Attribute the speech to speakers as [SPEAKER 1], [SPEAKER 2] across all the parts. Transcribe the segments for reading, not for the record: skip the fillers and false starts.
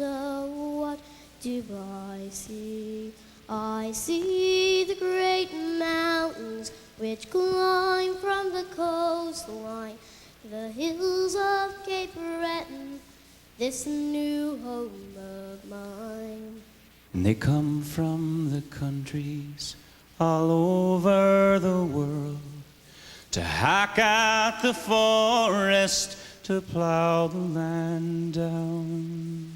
[SPEAKER 1] so what do I see? I see the great mountains which climb from the coastline, the hills of Cape Breton, this new home of mine.
[SPEAKER 2] And they come from the countries all over the world to hack at the forest, to plow the land down.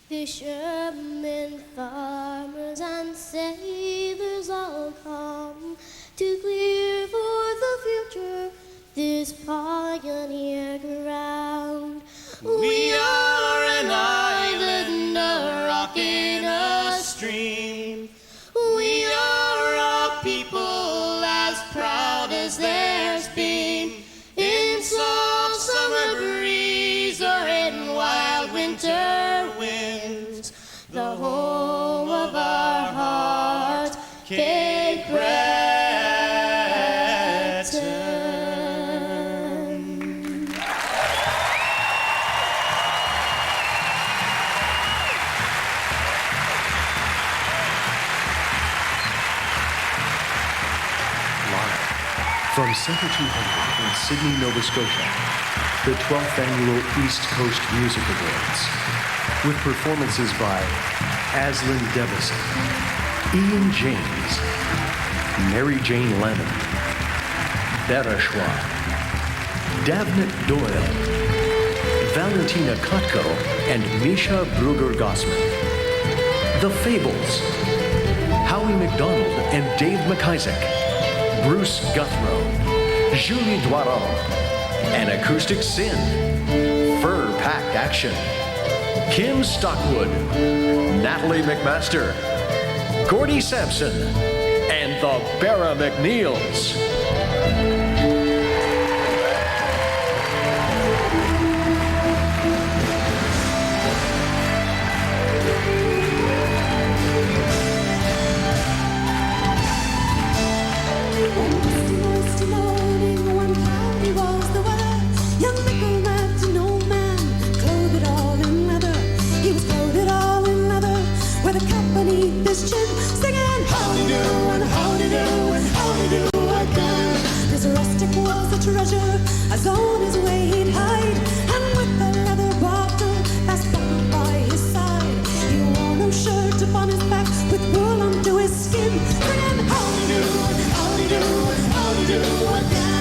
[SPEAKER 1] Fishermen, farmers, and sailors all come to clear for the future this pioneer ground.
[SPEAKER 2] We are an island, a rock in a stream. We are a people as proud as there's been. In soft summer breeze or in wild winter winds, the home of our heart, Cape Breton.
[SPEAKER 3] From Centre 200 in Sydney, Nova Scotia, the 12th Annual East Coast Music Awards, with performances by Aslan Devison, Ian James, Mary Jane Lemon, Bereshwa, Davnit Doyle, Valentina Kotko, and Misha Brugger-Gossman. The Fables, Howie McDonald and Dave McIsaac, Bruce Guthrow, Julie Doiron, An Acoustic Sin, Fur Packed Action, Kim Stockwood, Natalie McMaster, Gordie Sampson, and the Barra McNeils.
[SPEAKER 4] Treasure, as on his way he'd hide, and with the leather bottle that's buckled by his side, he wore no shirt upon his back with wool onto his skin, singing howdy do and howdy do and howdy do again.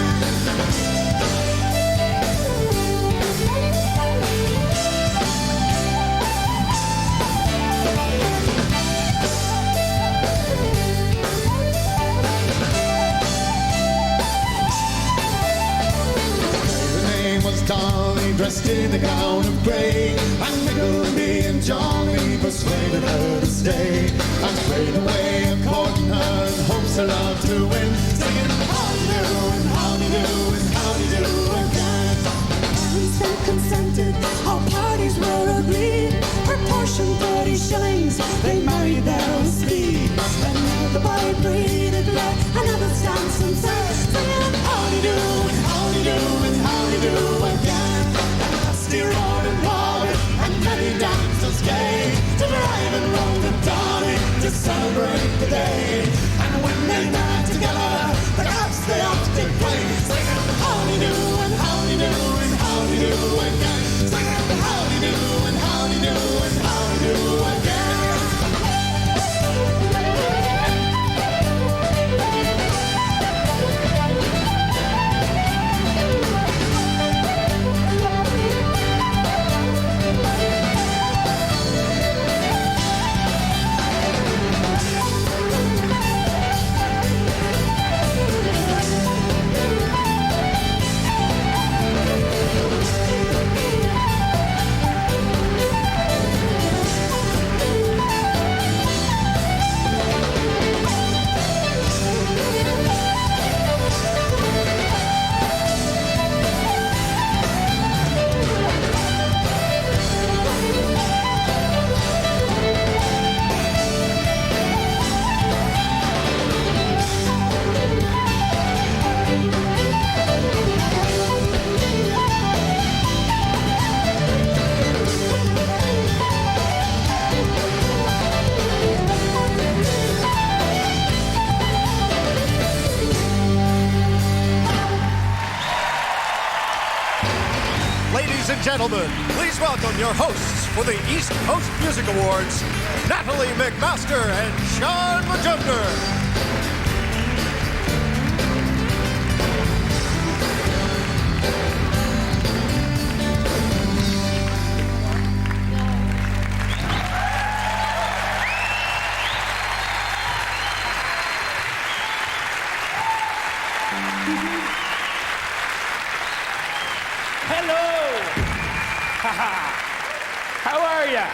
[SPEAKER 5] Dolly, dressed in a gown of grey, and Nickleby and Johnny persuaded her to stay, and straight away a courting her and hopes her love to win, singing howdy do and howdy do and howdy do again.
[SPEAKER 4] Parents then consented, all parties were agreed, proportion 30 shillings, they married their own speed, and now the boy breathed blood, another dance and said, singing howdy do and howdy do and howdy do again. And Rusty roared and roared, and many damsels gay, to drive and roll the dolly, to celebrate the day. And when they met together, the caps they often play, singing howdy do and howdy do and howdy do again, singing howdy do and howdy do and howdy do again.
[SPEAKER 5] gentlemen, please welcome your hosts for the East Coast Music Awards, Natalie McMaster and Sean Majumder.
[SPEAKER 2] How are ya?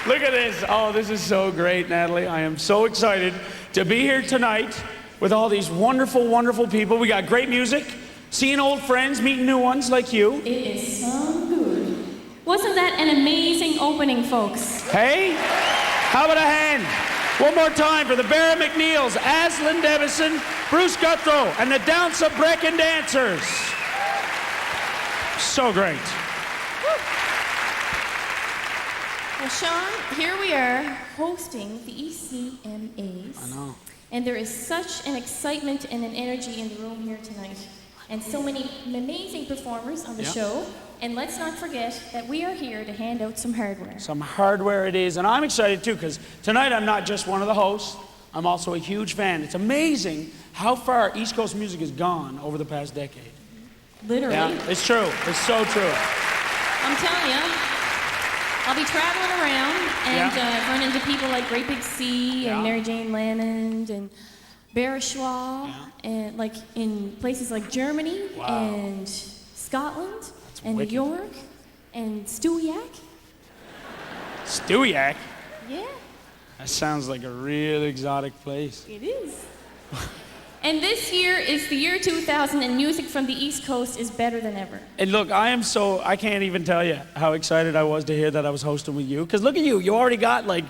[SPEAKER 2] Look at this. Oh, this is so great, Natalie. I am so excited to be here tonight with all these wonderful, wonderful people. We got great music, seeing old friends, meeting new ones like you.
[SPEAKER 6] It is so good. Wasn't that an amazing opening, folks?
[SPEAKER 2] Hey, how about a hand? One more time for the Barra McNeils, Aslan Devison, Bruce Guthrow, and the Downsa Brecken Dancers. So great.
[SPEAKER 6] Well, Sean, here we are hosting the ECMAs.
[SPEAKER 2] I know.
[SPEAKER 6] And there is such an excitement and an energy in the room here tonight. And so many amazing performers on the show. And let's not forget that we are here to hand out some hardware.
[SPEAKER 2] Some hardware it is. And I'm excited too, because tonight I'm not just one of the hosts, I'm also a huge fan. It's amazing how far East Coast music has gone over the past decade.
[SPEAKER 6] Literally.
[SPEAKER 2] Yeah, it's true. It's so true.
[SPEAKER 6] I'm telling you, I'll be traveling around and run into people like Great Big Sea and Mary Jane Lamond and Barishaw and like in places like Germany and Scotland and
[SPEAKER 2] wicked.
[SPEAKER 6] New York and Stewiacke.
[SPEAKER 2] Stewiacke?
[SPEAKER 6] Yeah,
[SPEAKER 2] That sounds like a real exotic place.
[SPEAKER 6] it is. And this year is the year 2000 and music from the East Coast is better than ever.
[SPEAKER 2] And look, I can't even tell you how excited I was to hear that I was hosting with you. Because look at you, you already got like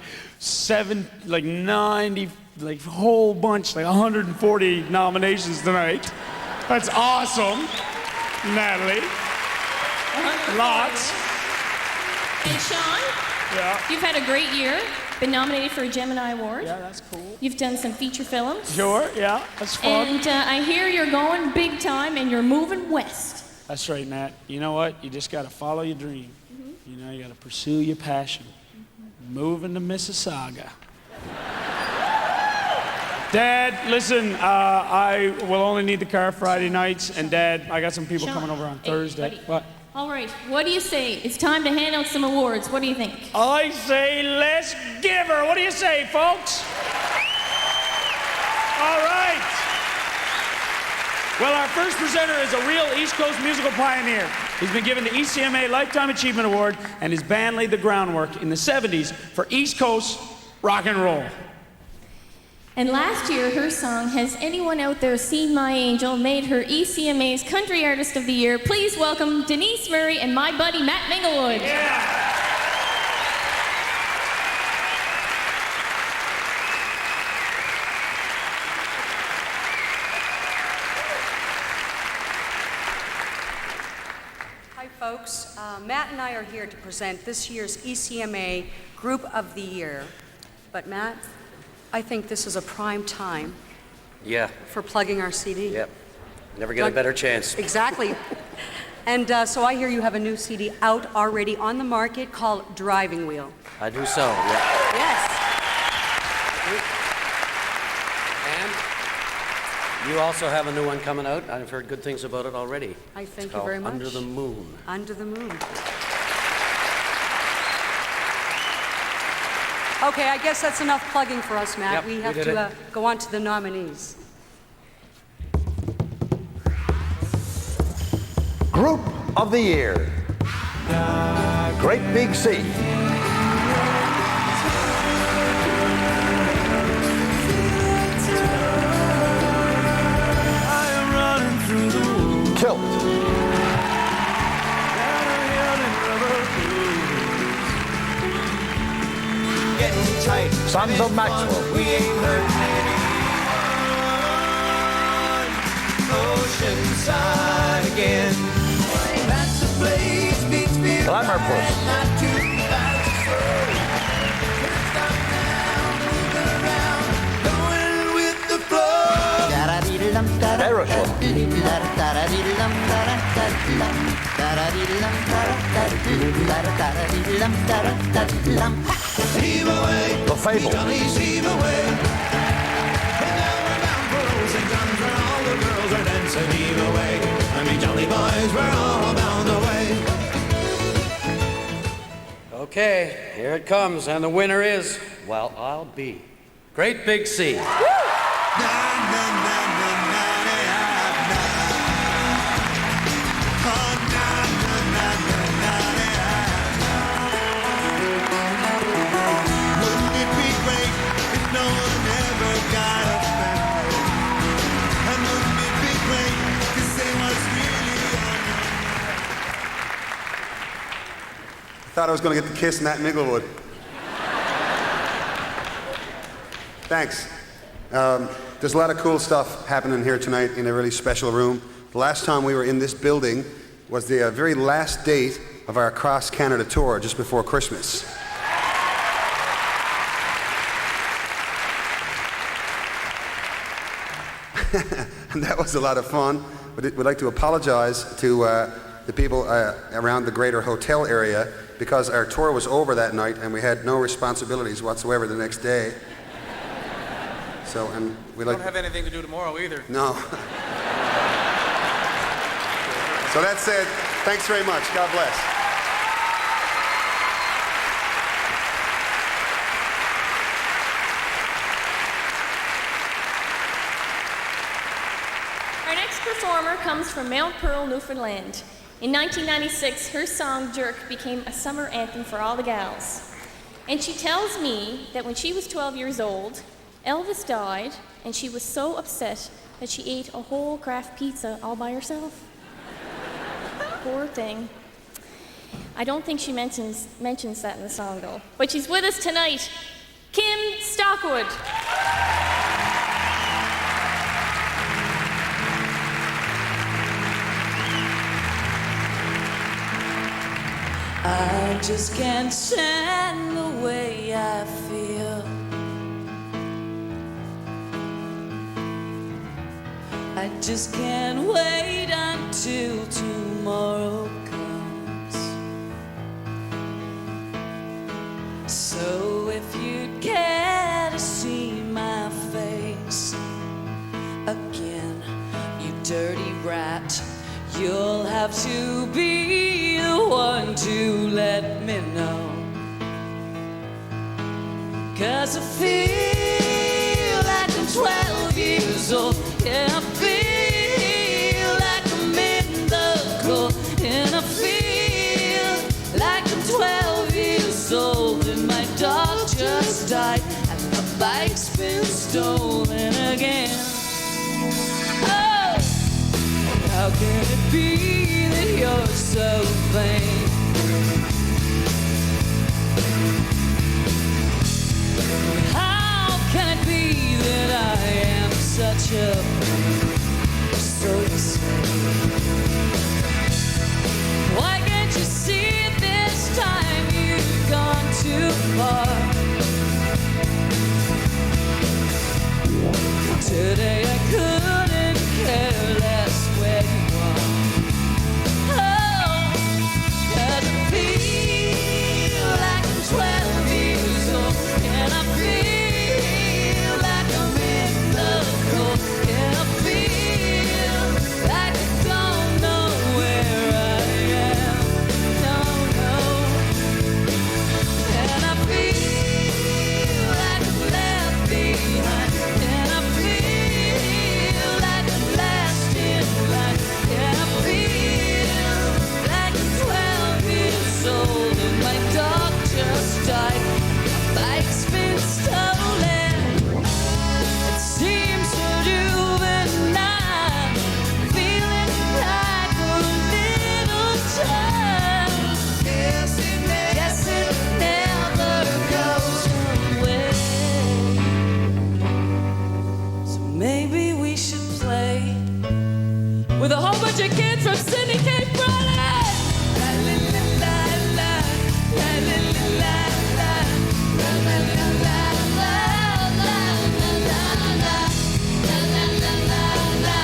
[SPEAKER 2] 90, like a whole bunch, like 140 nominations tonight. That's awesome, Natalie. Lots.
[SPEAKER 6] And Sean, you've had a great year. Been nominated for a Gemini Award.
[SPEAKER 2] Yeah, that's cool.
[SPEAKER 6] You've done some feature films.
[SPEAKER 2] Sure, yeah, that's fun.
[SPEAKER 6] And I hear you're going big time and you're moving west.
[SPEAKER 2] That's right, Nat. You know what? You just got to follow your dream. You know, you got to pursue your passion. Moving to Mississauga. Dad, listen, I will only need the car Friday nights, and Dad, I got some people
[SPEAKER 6] Sean,
[SPEAKER 2] coming over on
[SPEAKER 6] hey,
[SPEAKER 2] Thursday.
[SPEAKER 6] buddy.
[SPEAKER 2] What?
[SPEAKER 6] All right, what do you say? It's time to hand out some awards. What do you think?
[SPEAKER 2] I say let's give her. What do you say, folks? All right. Well, our first presenter is a real East Coast musical pioneer. He's been given the ECMA Lifetime Achievement Award, and his band laid the groundwork in the 70s for East Coast rock and roll.
[SPEAKER 6] And last year, her song, Has Anyone Out There Seen My Angel, made her ECMA's Country Artist of the Year. Please welcome Denise Murray and my buddy Matt Minglewood.
[SPEAKER 2] Yeah.
[SPEAKER 7] Hi, folks. Matt and I are here to present this year's ECMA Group of the Year. But Matt, I think this is a prime time for plugging our CD.
[SPEAKER 8] Yep. Never get a better chance.
[SPEAKER 7] Exactly. And so I hear you have a new CD out already on the market called Driving Wheel.
[SPEAKER 8] I do so, yeah.
[SPEAKER 7] Yes.
[SPEAKER 8] And you also have a new one coming out. I've heard good things about it already.
[SPEAKER 7] I thank
[SPEAKER 8] It's
[SPEAKER 7] you
[SPEAKER 8] called
[SPEAKER 7] very much.
[SPEAKER 8] Under the Moon.
[SPEAKER 7] Under the Moon. Okay, I guess that's enough plugging for us, Matt.
[SPEAKER 8] Yep,
[SPEAKER 7] we
[SPEAKER 8] we
[SPEAKER 7] have
[SPEAKER 8] did
[SPEAKER 7] to
[SPEAKER 8] it.
[SPEAKER 7] go on to the nominees.
[SPEAKER 9] Group of the Year. Great Big Sea. Tilt. Sons of Maxwell.
[SPEAKER 5] We ain't hurt anyone. Oceanside again. That's the place beats me.
[SPEAKER 9] Glamour Puss.
[SPEAKER 5] Not too fast to slow. Can't stop now, moving around, going with the flow. Da-da-dee-dum-da-da.
[SPEAKER 9] Terrible.
[SPEAKER 5] Heave away,
[SPEAKER 9] The Fable.
[SPEAKER 5] Johnny's heave away. And now we're bound for old St. John's where all the girls are dancing. Heave away, and me jolly boys, we're all bound away.
[SPEAKER 8] Okay, here it comes, and the winner is, well, I'll be Great Big Sea.
[SPEAKER 5] Wouldn't it be great if no one ever got offended? And wouldn't it be great to say what's really on your
[SPEAKER 10] Thought I was going to get the kiss Matt Minglewood. Thanks. There's a lot of cool stuff happening here tonight in a really special room. The last time we were in this building was the very last date of our Cross Canada tour just before Christmas. And that was a lot of fun. But we'd like to apologize to the people around the greater hotel area because our tour was over that night and we had no responsibilities whatsoever the next day. So, and we
[SPEAKER 11] Don't have anything to do tomorrow either.
[SPEAKER 10] No. So that's it. Thanks very much. God bless.
[SPEAKER 6] Our next performer comes from Mount Pearl, Newfoundland. In 1996, her song Jerk became a summer anthem for all the gals. And she tells me that when she was 12 years old, Elvis died, and she was so upset that she ate a whole Kraft pizza all by herself. Poor thing. I don't think she mentions that in the song, though. But she's with us tonight, Kim Stockwood.
[SPEAKER 4] I just can't stand the way I feel. I just can't wait until tomorrow comes. So if you'd care to see my face again, you dirty rat, you'll have to be the one to let me know. 'Cause I feel like I'm 12 years old. Yeah, I feel like I'm in the cold. And I feel like I'm 12 years old. And my dog just died. And my bike's been stolen again. Oh, how can it be that you're so vain? How can it be that I am such a so insane? Why can't you see it this time? You've gone too far. Today I couldn't care less where you are. Oh, 'cause I feel like I'm 12 years old. And I feel like I'm in the cold. And I feel like I don't know where I am. Don't know. And I feel like I'm left behind. And I feel like I'm last in line. And I feel like I'm 12 years old. And my dog just died. My bike's been stolen. It seems so juvenile. Feeling like a little child. Guess it never goes away. So maybe we should play with a whole bunch of kids from Sydney, Cape Breton. La la la la la, la la la la la, la la la la la, la la la la, la la la la la,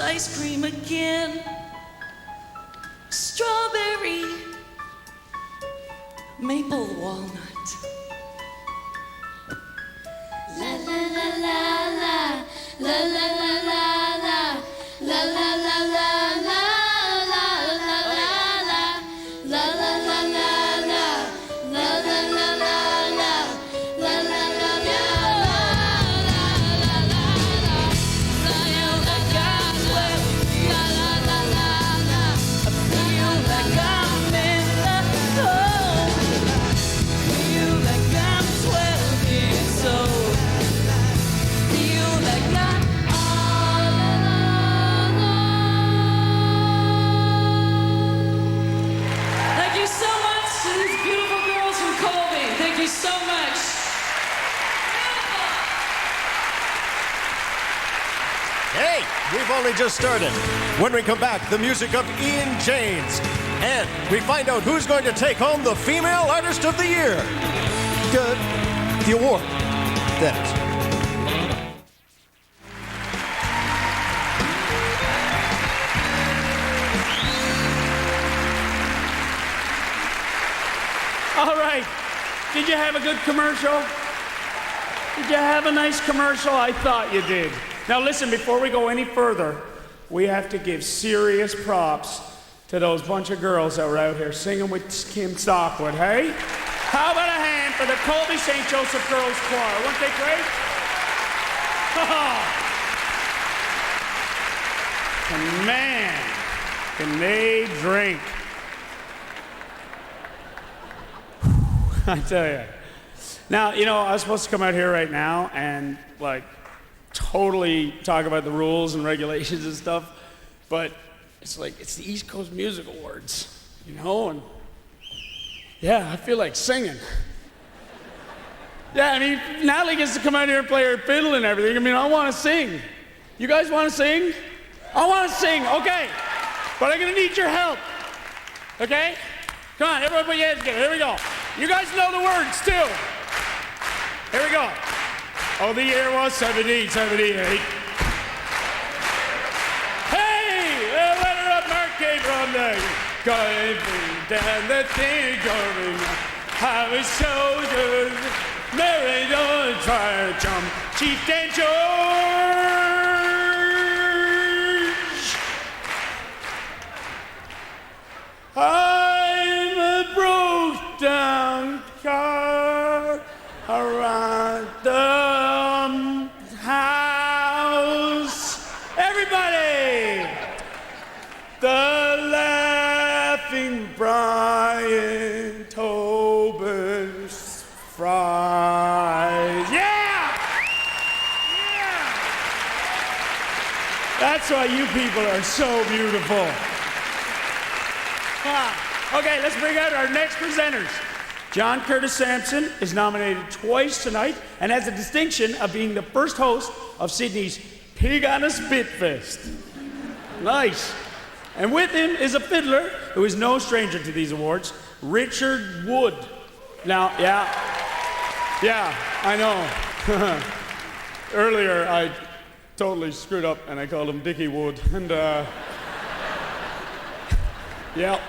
[SPEAKER 11] ice cream again. Strawberry, maple walnut.
[SPEAKER 4] La la la la la, la la la la la, la la la la la, la la la la, la la la la la, la la la la la, la la la la
[SPEAKER 11] So much.
[SPEAKER 12] Hey, we've only just started. When we come back, the music of Ian James. And we find out who's going to take home the Female Artist of the Year. Good. The award. That is.
[SPEAKER 13] All right. Did you have a good commercial? Did you have a nice commercial? I thought you did. Now listen, before we go any further, we have to give serious props to those bunch of girls that were out here singing with Kim Stockwood, hey? How about a hand for the Colby St. Joseph Girls Choir? Weren't they great? And man, can they drink. I tell you. Now, you know, I was supposed to come out here right now and, like, totally talk about the rules and regulations and stuff, but it's like, it's the East Coast Music Awards, you know, and yeah, I feel like singing. Yeah, I mean, Natalie gets to come out here and play her fiddle and everything. I mean, I want to sing. You guys want to sing? I want to sing, okay, but I'm going to need your help, okay? Come on, everybody put your hands together, here we go. You guys know the words, too. Here we go. Oh, the year was 1778. Hey, let her up, Mark came from the going down the thing going. I was soldiers, married on fire jump, Chieftain George. I'm a broke down car around the house. Everybody! The laughing Brian Tobin's fries. Yeah! Yeah! That's why you people are so beautiful. Okay, let's bring out our next presenters. John Curtis Sampson is nominated twice tonight and has the distinction of being the first host of Sydney's Pig on a Spit Fest. Nice. And with him is a fiddler who is no stranger to these awards, Richard Wood. Now, yeah, I know. Earlier, I totally screwed up and I called him Dickie Wood. And, yeah,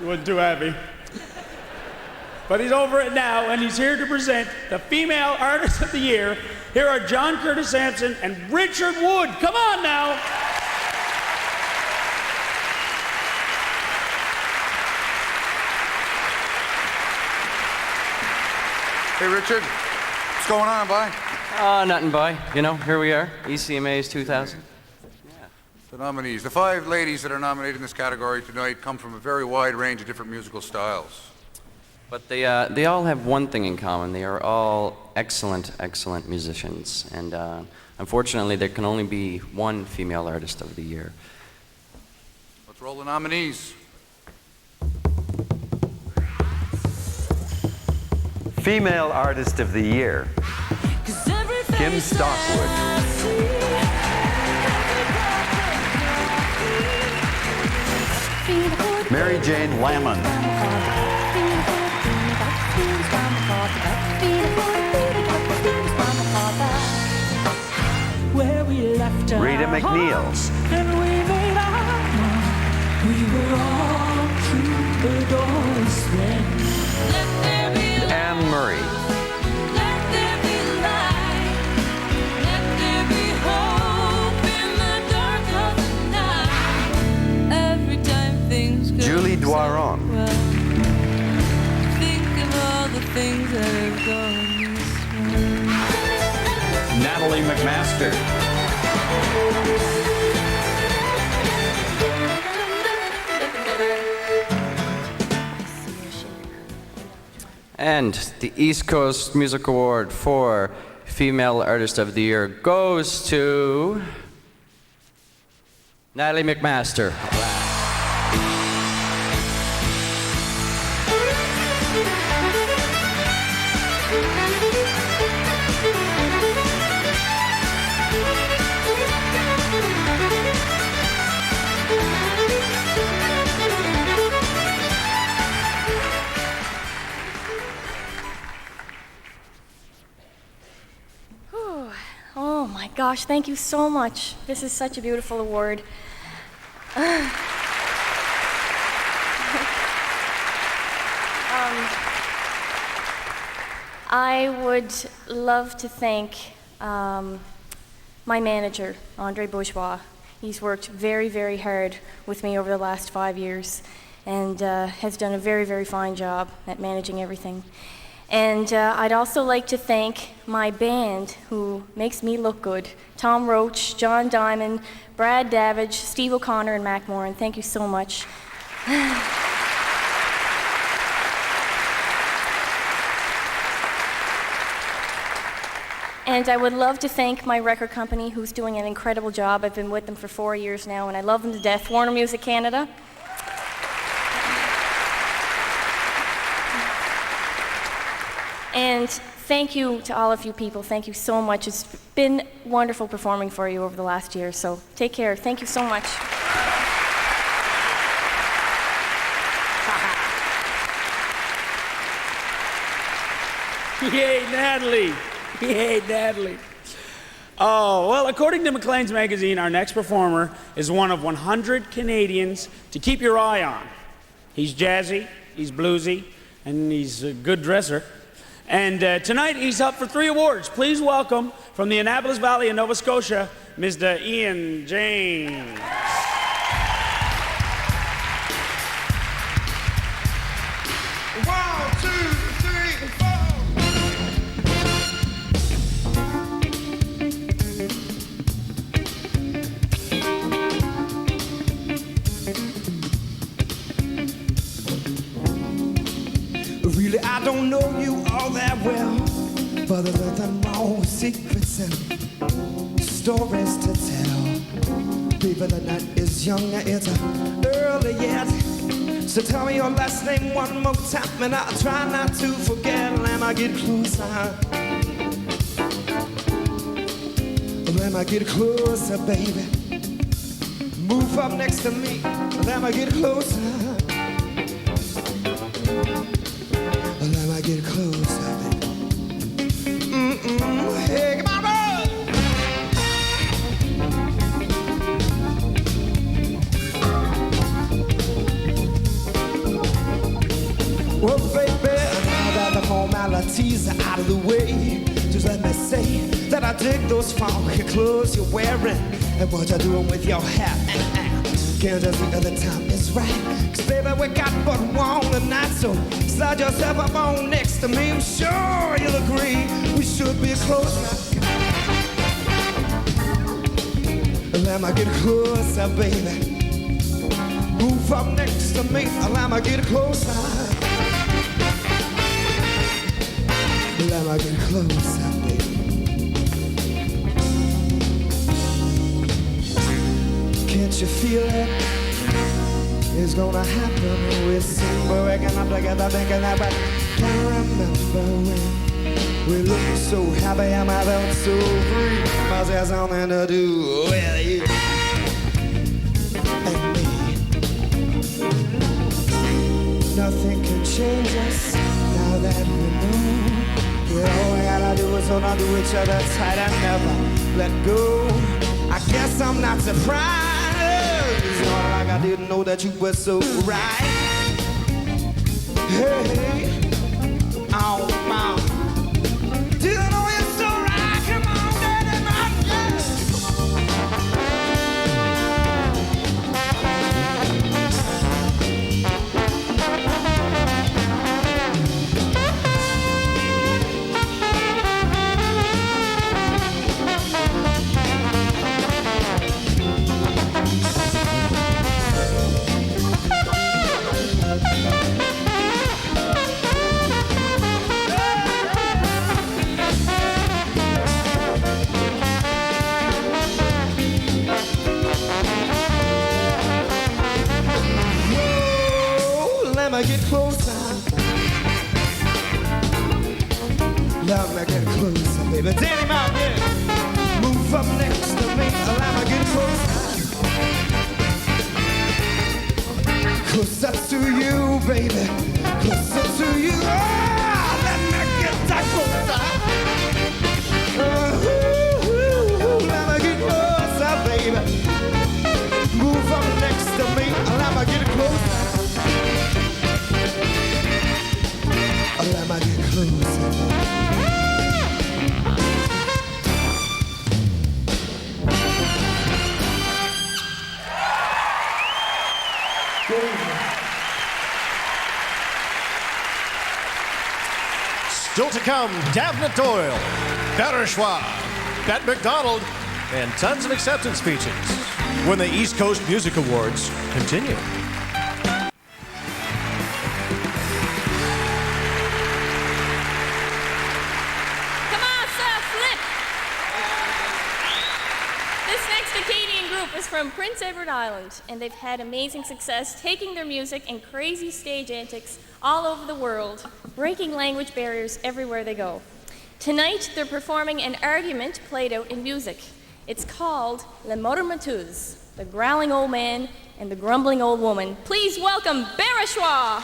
[SPEAKER 13] he wasn't too happy. But he's over it now, and he's here to present the Female Artist of the Year. Here are John Curtis Sampson and Richard Wood. Come on now.
[SPEAKER 14] Hey, Richard. What's going on, boy?
[SPEAKER 15] Nothing, boy. You know, here we are. ECMA's 2000.
[SPEAKER 14] The nominees. The 5 ladies that are nominated in this category tonight come from a very wide range of different musical styles.
[SPEAKER 15] But they all have one thing in common. They are all excellent, excellent musicians. And unfortunately, there can only be one Female Artist of the Year.
[SPEAKER 14] Let's roll the nominees.
[SPEAKER 9] Female Artist of the Year, Kim Stockwood. Mary Jane Lamont.
[SPEAKER 4] Where we left our
[SPEAKER 9] Rita McNeil.
[SPEAKER 4] hearts, and we
[SPEAKER 9] Anne Murray. Julie Doiron.
[SPEAKER 11] Think of all the things that have gone this way.
[SPEAKER 2] Natalie McMaster.
[SPEAKER 15] And the East Coast Music Award for Female Artist of the Year goes to Natalie McMaster.
[SPEAKER 6] Oh my gosh, thank you so much. This is such a beautiful award. I would love to thank my manager, Andre Bourgeois. He's worked very, very hard with me over the last 5 years and has done a very, very fine job at managing everything. And I'd also like to thank my band who makes me look good. Tom Roach, John Diamond, Brad Davidge, Steve O'Connor, and Mac Moran. Thank you so much. And I would love to thank my record company who's doing an incredible job. I've been with them for 4 years now and I love them to death. Warner Music Canada. And thank you to all of you people. Thank you so much. It's been wonderful performing for you over the last year. So take care. Thank you so much.
[SPEAKER 13] Yay, Natalie. Yay, Natalie. Oh, well, according to Maclean's magazine, our next performer is one of 100 Canadians to keep your eye on. He's jazzy, he's bluesy, and he's a good dresser. And tonight he's up for 3 awards. Please welcome from the Annapolis Valley in Nova Scotia, Mr. Ian James.
[SPEAKER 5] 1, 2, 3, 4.
[SPEAKER 4] Really, I don't know you all that well, but there's nothing wrong with secrets and stories to tell. People, the night is young, it's early yet. So tell me your last name one more time, and I'll try not to forget. Let me get closer. Let me get closer, baby. Move up next to me. Let me get closer. Let me get closer, baby. Hey, come on, boy. Well, baby, now that the formalities are out of the way, just let me say that I dig those funky clothes you're wearing and what you're doing with your hair. Can't just think the time is right, 'cause baby, we got but one tonight, so slide yourself up on next to me. I'm sure you'll agree we should be close now. Let me get closer, baby. Move up next to me. Let me get closer. Let me get closer, baby. Can't you feel it? It's gonna happen. We're single, waking up together, thinking that we can't remember when we look so happy and I felt so free. Must have something to do with you and me. Nothing can change us now that we know. Yeah, all we gotta do is hold on to each other tight and never let go. I guess I'm not surprised. It's not like I didn't know that you were so right. Hey, oh, mom. Do you know you're so right? Come on, daddy, rock, let me get closer. Let me get closer, baby. Danny Mountain, yeah. Move up next to me. Let me get closer. Closer to you, baby. Closer to you. Oh, let me get that closer. Let me get closer, baby. Move up next to me. Let me get closer. Let me get closer.
[SPEAKER 12] Still to come, Davenant Doyle, Better Schwab, Bette McDonald, and tons of acceptance speeches when the East Coast Music Awards continue.
[SPEAKER 6] Come on, sir, flip! This next Acadian group is from Prince Edward Island, and they've had amazing success taking their music and crazy stage antics all over the world, breaking language barriers everywhere they go. Tonight, they're performing an argument played out in music. It's called Le Motormatous, the growling old man and the grumbling old woman. Please welcome Bereshwa!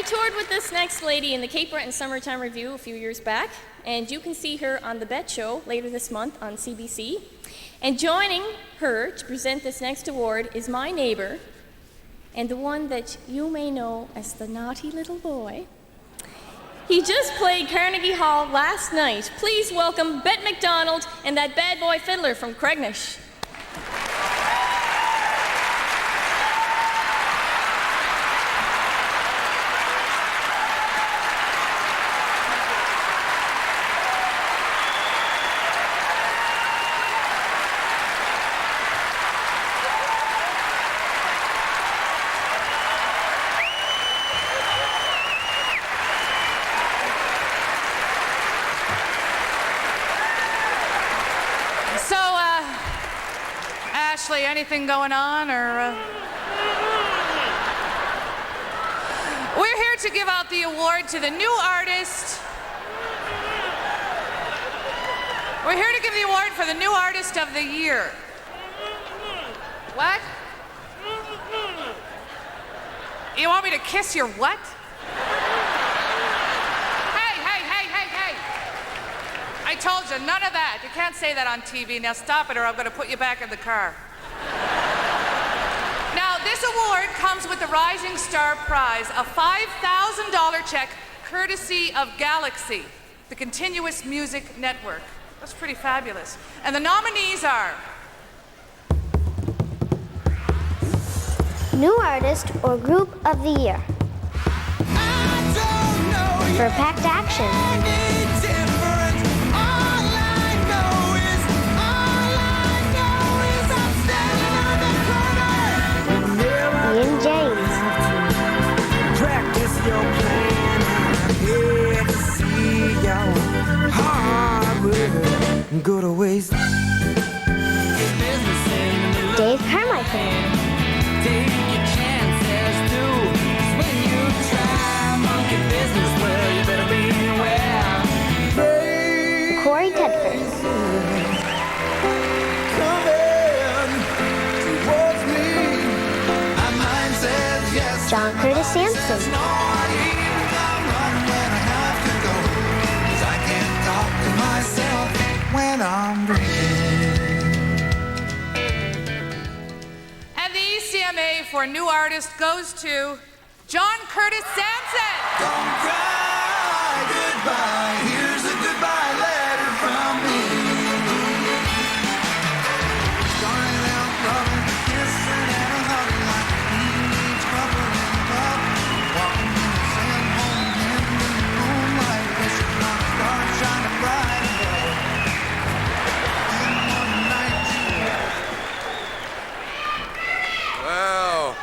[SPEAKER 6] toured with this next lady in the Cape Breton Summertime Review a few years back, and you can see her on The Bet Show later this month on CBC. And joining her to present this next award is my neighbor, and the one that you may know as the naughty little boy. He just played Carnegie Hall last night. Please welcome Bet McDonald and that bad boy fiddler from Craignish.
[SPEAKER 16] Ashley, anything going on, or? We're here to give out the award to the new artist. We're here to give the award for the new artist of the year. What? You want me to kiss your what? Hey. I told you, none of that. You can't say that on TV. Now stop it or I'm going to put you back in the car. Now, this award comes with the Rising Star Prize, a $5,000 check courtesy of Galaxy, the continuous music network. That's pretty fabulous. And the nominees are...
[SPEAKER 1] New Artist or Group of the Year. For Packed Action. Ian James.
[SPEAKER 4] Practice your plan. I'm here to see your hard work go to waste.
[SPEAKER 1] Dave Carmichael.
[SPEAKER 4] Take your chances too. 'Cause when you try monkey business, well, you better beware.
[SPEAKER 1] Corey Tedford. John Curtis Sampson.
[SPEAKER 4] When I'm
[SPEAKER 16] And the ECMA for New Artist goes to John Curtis Sampson.
[SPEAKER 4] Don't cry goodbye. Here's a goodbye letter from me. Starting out loving, kissing and hugging like each bubble in love. Walking in the sand, holding him in the moonlight, wishing on a star shining bright above. And one night.
[SPEAKER 14] Wow.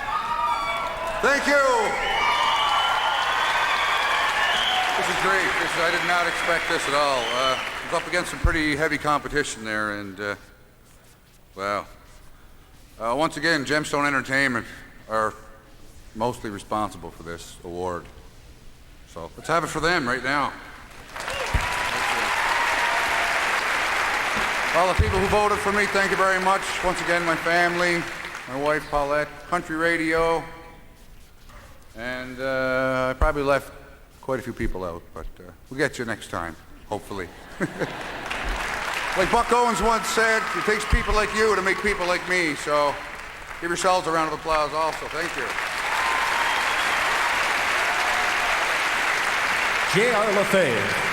[SPEAKER 14] Thank you. This is great. I did not expect this at all. I was up against some pretty heavy competition there, and wow. Once again, Gemstone Entertainment are mostly responsible for this award. So let's have it for them right now. All the people who voted for me, thank you very much. Once again, my family, my wife Paulette, country radio, and I probably left quite a few people out, but we'll get you next time, hopefully. Like Buck Owens once said, it takes people like you to make people like me, so give yourselves a round of applause also. Thank you.
[SPEAKER 12] J.R. LaFave.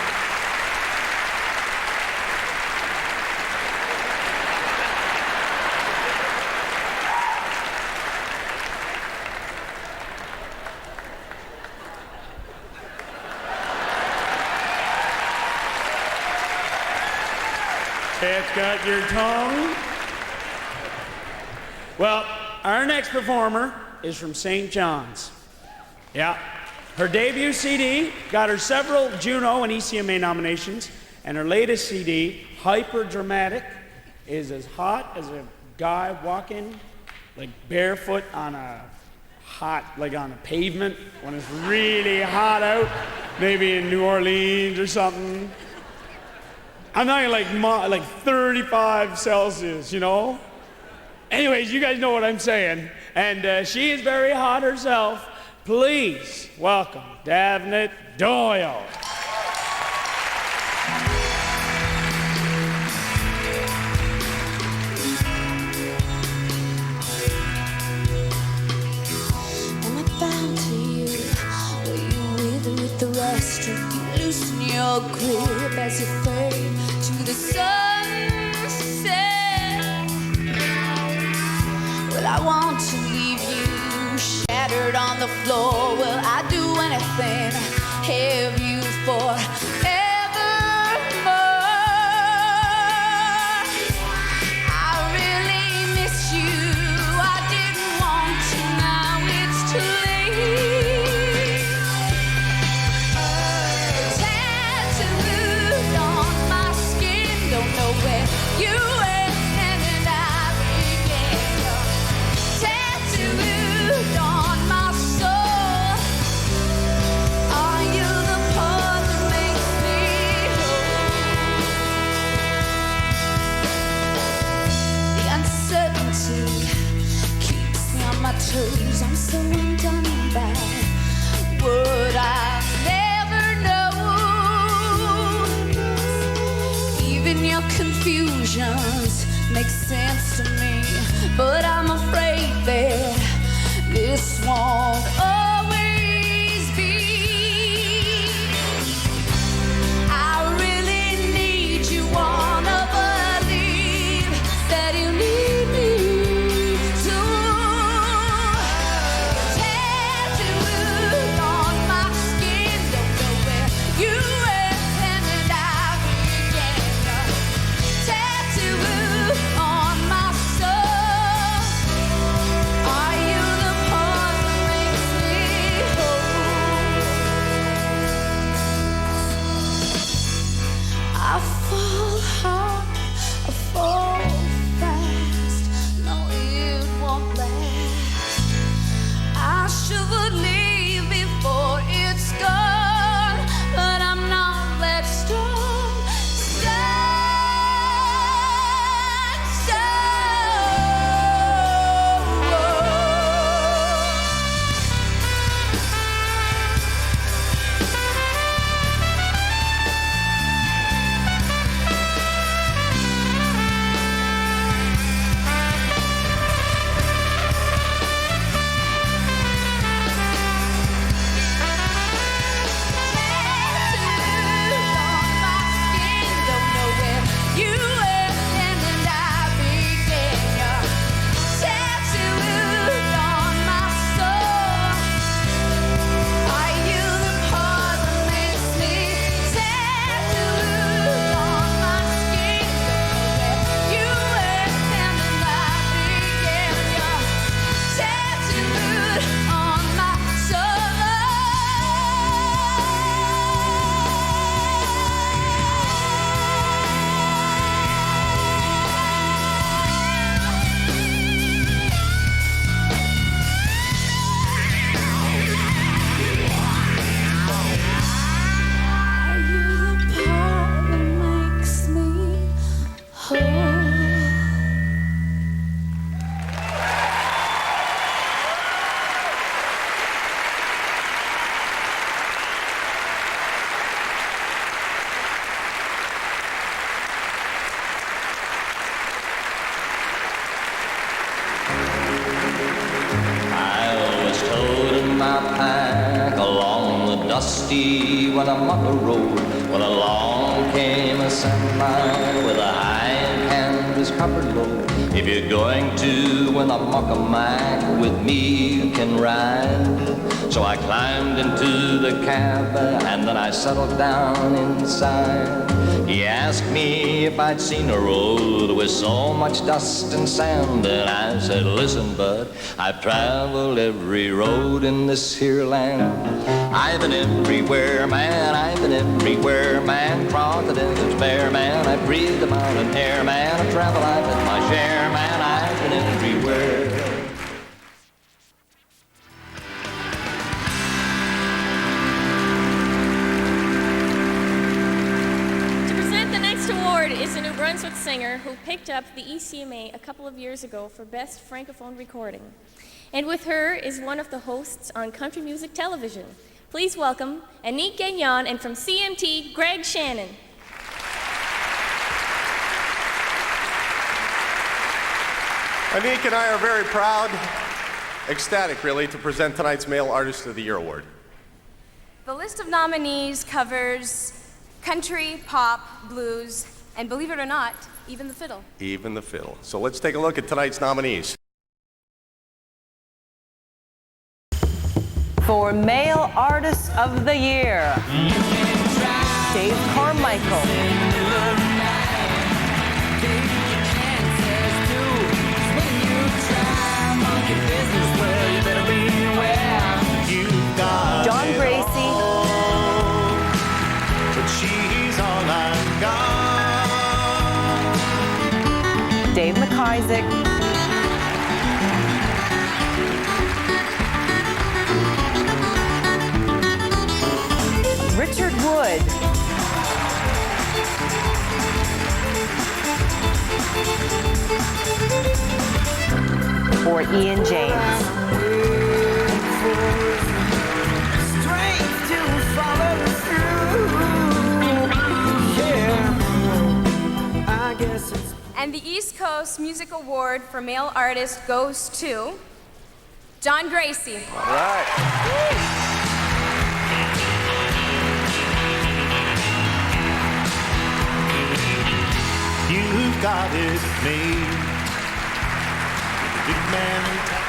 [SPEAKER 13] It's got your tongue. Well, our next performer is from St. John's. Yeah. Her debut CD got her several Juno and ECMA nominations, and her latest CD, Hyper Dramatic, is as hot as a guy walking like barefoot on a on a pavement when it's really hot out, maybe in New Orleans or something. I'm not like 35 Celsius, you know? Anyways, you guys know what I'm saying. And she is very hot herself. please welcome Davnett Doyle.
[SPEAKER 11] And I bound to you, were you with the rest? Or you loosen your grip as you fade to the sunset? Well, I want to leave you shattered on the floor. Will I do anything, have you forevermore? I really miss you. I didn't want to, now it's too late. Tattooed on my skin, don't know where you went and I began. Tattooed on my soul, are you the part that makes me whole? The uncertainty keeps me on my toes. I'm so undone by what I never know. Even your confusions make sense to me, but I'm afraid that this won't always be. I really need you, wanna believe that you need me too. Tattooed on my skin, don't know where you went and I began. Tattooed on my soul, are you the part that makes me whole? I fall hard, I fall fast. No, it won't last. I should leave before it's gone, but I'm not that strong.
[SPEAKER 17] dusty Winnemucca Road, when along came a semi with a high canvas covered load. If you're going to Winnemucca, Mac, with me you can ride. So I climbed into the cab and then I settled down inside. He asked me if I'd seen a road with so much dust and sand, and I said, listen, bud, I've traveled every road in this here land. I've been everywhere, man, I've been everywhere, man. Crossed the deserts bare, man, I breathed the mountain air, man. I traveled, I've been my share, man, I've been everywhere.
[SPEAKER 6] Award is a New Brunswick singer who picked up the ECMA a couple of years ago for Best Francophone Recording. And with her is one of the hosts on country music television. Please welcome Anik Gagnon and from CMT, Greg Shannon.
[SPEAKER 12] Anik and I are very proud, ecstatic really, to present tonight's Male Artist of the Year award.
[SPEAKER 18] The list of nominees covers country, pop, blues, and believe it or not, even the fiddle.
[SPEAKER 12] Even the fiddle. So let's take a look at tonight's nominees.
[SPEAKER 19] For Male Artist of the Year, Dave Carmichael. John Gracie.
[SPEAKER 5] But she's all I've got.
[SPEAKER 19] Dave McIsaac. Richard Wood. For Ian James.
[SPEAKER 18] And the East Coast Music Award for Male Artist goes to John Gracie.
[SPEAKER 12] All right.
[SPEAKER 5] You've got it made. Big man in town.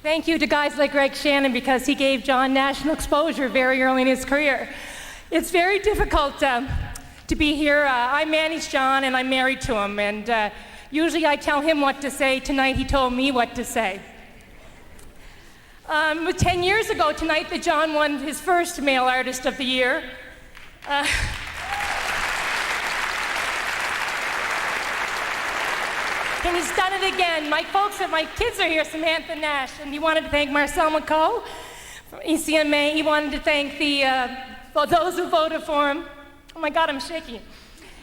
[SPEAKER 20] Thank you to guys like Greg Shannon because he gave John national exposure very early in his career. It's very difficult to be here. I manage John and I'm married to him, and usually I tell him what to say. Tonight he told me what to say. 10 years ago tonight that John won his first Male Artist of the Year. And he's done it again. My kids are here, Samantha Nash, and he wanted to thank Marcel McCall from ECMA. He wanted to thank those who voted for him. Oh my God, I'm shaking.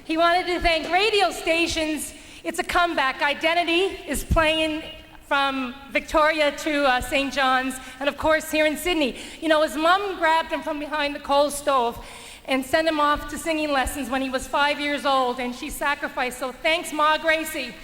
[SPEAKER 20] He wanted to thank radio stations. It's a comeback. Identity is playing from Victoria to St. John's, and of course here in Sydney. You know, his mom grabbed him from behind the coal stove and sent him off to singing lessons when he was 5 years old, and she sacrificed. So thanks, Ma Gracie.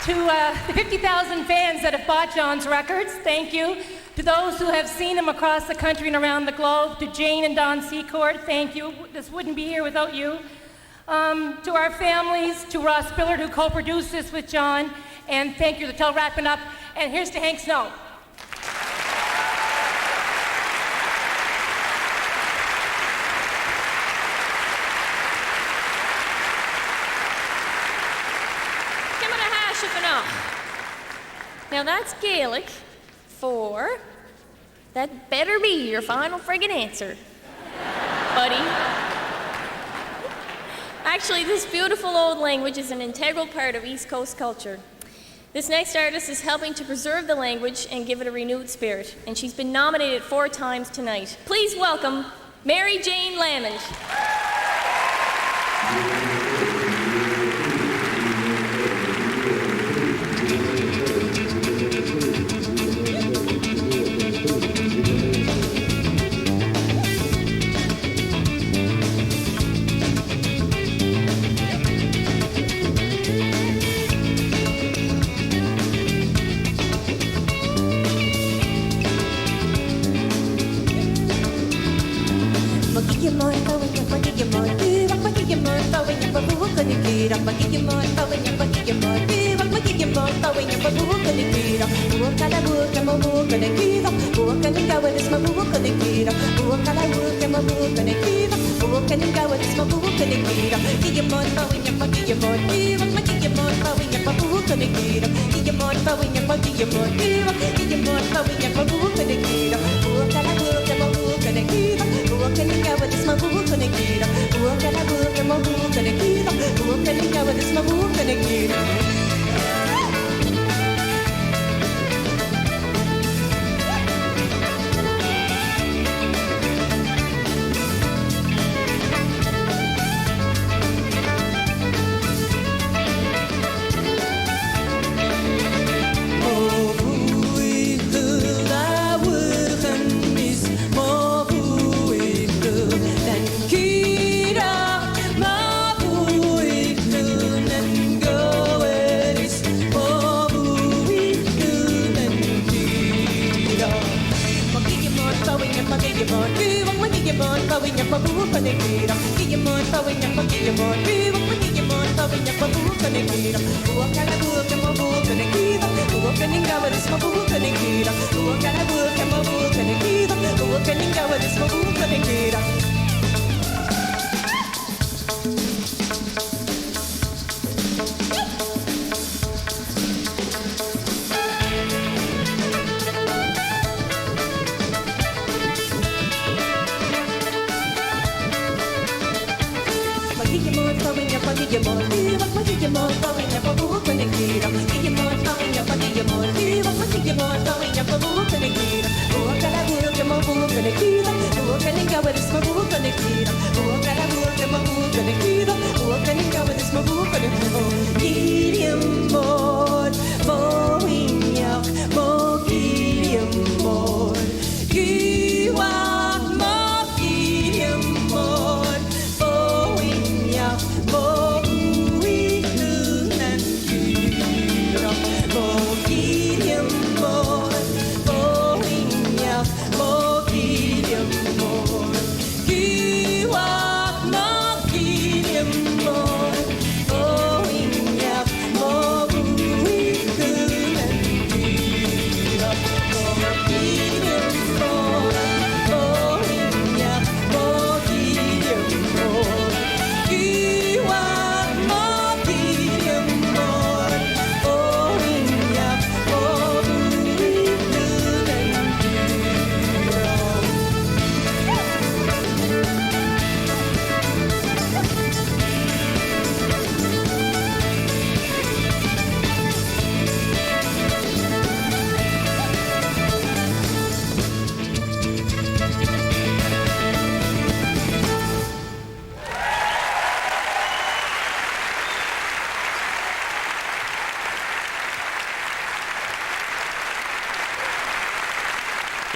[SPEAKER 20] To the 50,000 fans that have bought John's records, thank you. To those who have seen him across the country and around the globe, to Jane and Don Secord, thank you. This wouldn't be here without you. To our families, to Ross Billard, who co-produced this with John, and thank you to Tell Wrapping Up. And here's to Hank Snow.
[SPEAKER 6] Now that's Gaelic for that better be your final friggin' answer, buddy. Actually, this beautiful old language is an integral part of East Coast culture. This next artist is helping to preserve the language and give it a renewed spirit, and she's been nominated 4 times tonight. Please welcome Mary Jane Lamond.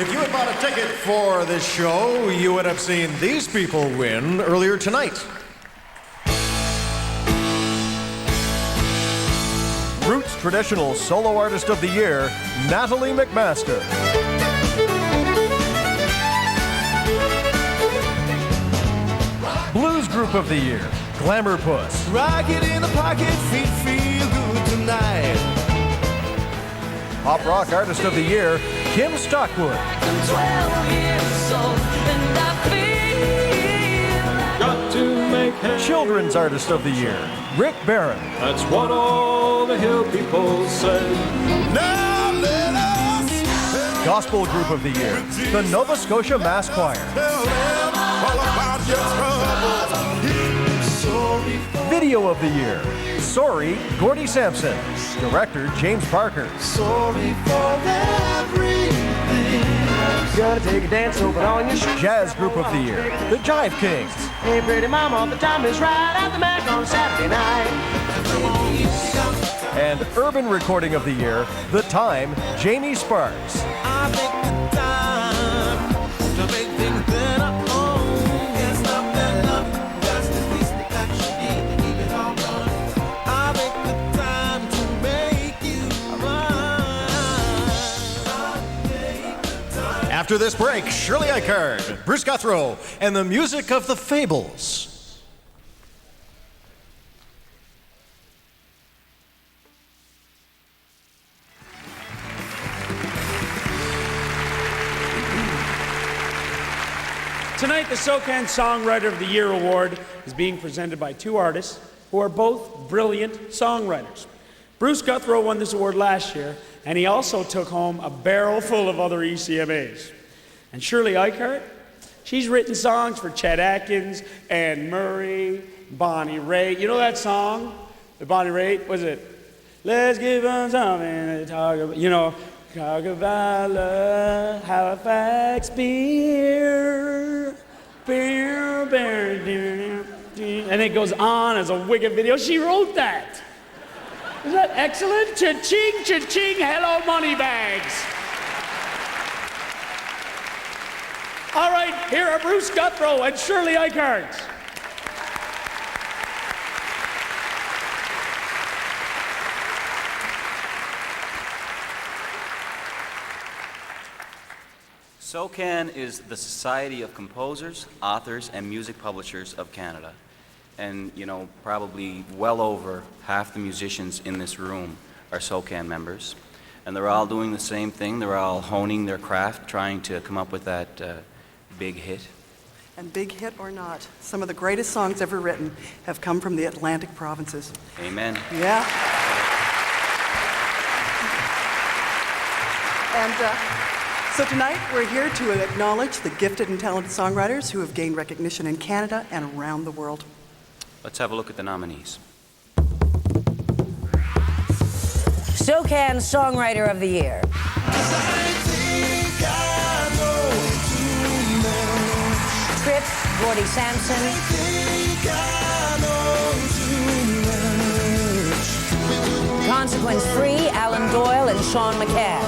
[SPEAKER 12] If you had bought a ticket for this show, you would have seen these people win earlier tonight. Roots Traditional Solo Artist of the Year, Natalie McMaster. Blues Group of the Year, Glamour Puss.
[SPEAKER 5] Rocket in the pocket, feet feel good tonight.
[SPEAKER 12] Pop Rock Artist of the Year, Kim Stockwood.
[SPEAKER 4] I'm 12 years old and I feel
[SPEAKER 12] Got to make hay. Children's Artist of the Year, Rick Barron.
[SPEAKER 21] That's what all the hill people say.
[SPEAKER 5] Now let us
[SPEAKER 12] Gospel Group of the Year, the Nova Scotia Mass Choir.
[SPEAKER 5] tell them all about your troubles. Sorry for
[SPEAKER 12] Video of the Year, Sorry, Gordy Sampson. Director, James Parker.
[SPEAKER 5] sorry for everything.
[SPEAKER 22] Gotta take a dance, so put on your shoes.
[SPEAKER 12] Jazz Group of the Year, the Jive Kings.
[SPEAKER 22] Hey, pretty mama, the time is right at the Mac on Saturday night.
[SPEAKER 12] And Urban Recording of the Year, The Time, Jamie Sparks.
[SPEAKER 5] I think the time to make things better. Oh, can't stop that love. That's the least that you need to keep it all going. I think the time to make you mine.
[SPEAKER 12] After this break, Shirley Eichard, Bruce Guthrow, and the music of the Fables.
[SPEAKER 13] Tonight, the SOCAN Songwriter of the Year Award is being presented by two artists who are both brilliant songwriters. Bruce Guthrow won this award last year, and he also took home a barrel full of other ECMAs. And Shirley Eichard, she's written songs for Chet Atkins, Anne Murray, Bonnie Raitt. You know that song? The Bonnie Raitt, was it? Let's give them something to talk about. You know, talk about love, Halifax beer, beer, beer, beer, beer. And it goes on as a wicked video. She wrote that. Is that excellent? Cha-ching, cha-ching, hello money bags. All right, here are Bruce Guthrow and Shirley Eichard.
[SPEAKER 23] SOCAN is the Society of Composers, Authors, and Music Publishers of Canada.
[SPEAKER 2] and you know, probably well over half the musicians in this room are SOCAN members, and they're all doing the same thing. They're all honing their craft, trying to come up with that big hit.
[SPEAKER 3] And big hit or not, some of the greatest songs ever written have come from the Atlantic provinces.
[SPEAKER 2] Amen.
[SPEAKER 3] Yeah. And so tonight we're here to acknowledge the gifted and talented songwriters who have gained recognition in Canada and around the world.
[SPEAKER 2] Let's have a look at the nominees.
[SPEAKER 7] SOCAN Songwriter of the Year. Trip, Gordy Sampson. Consequence Free, Alan Doyle and Sean McCann.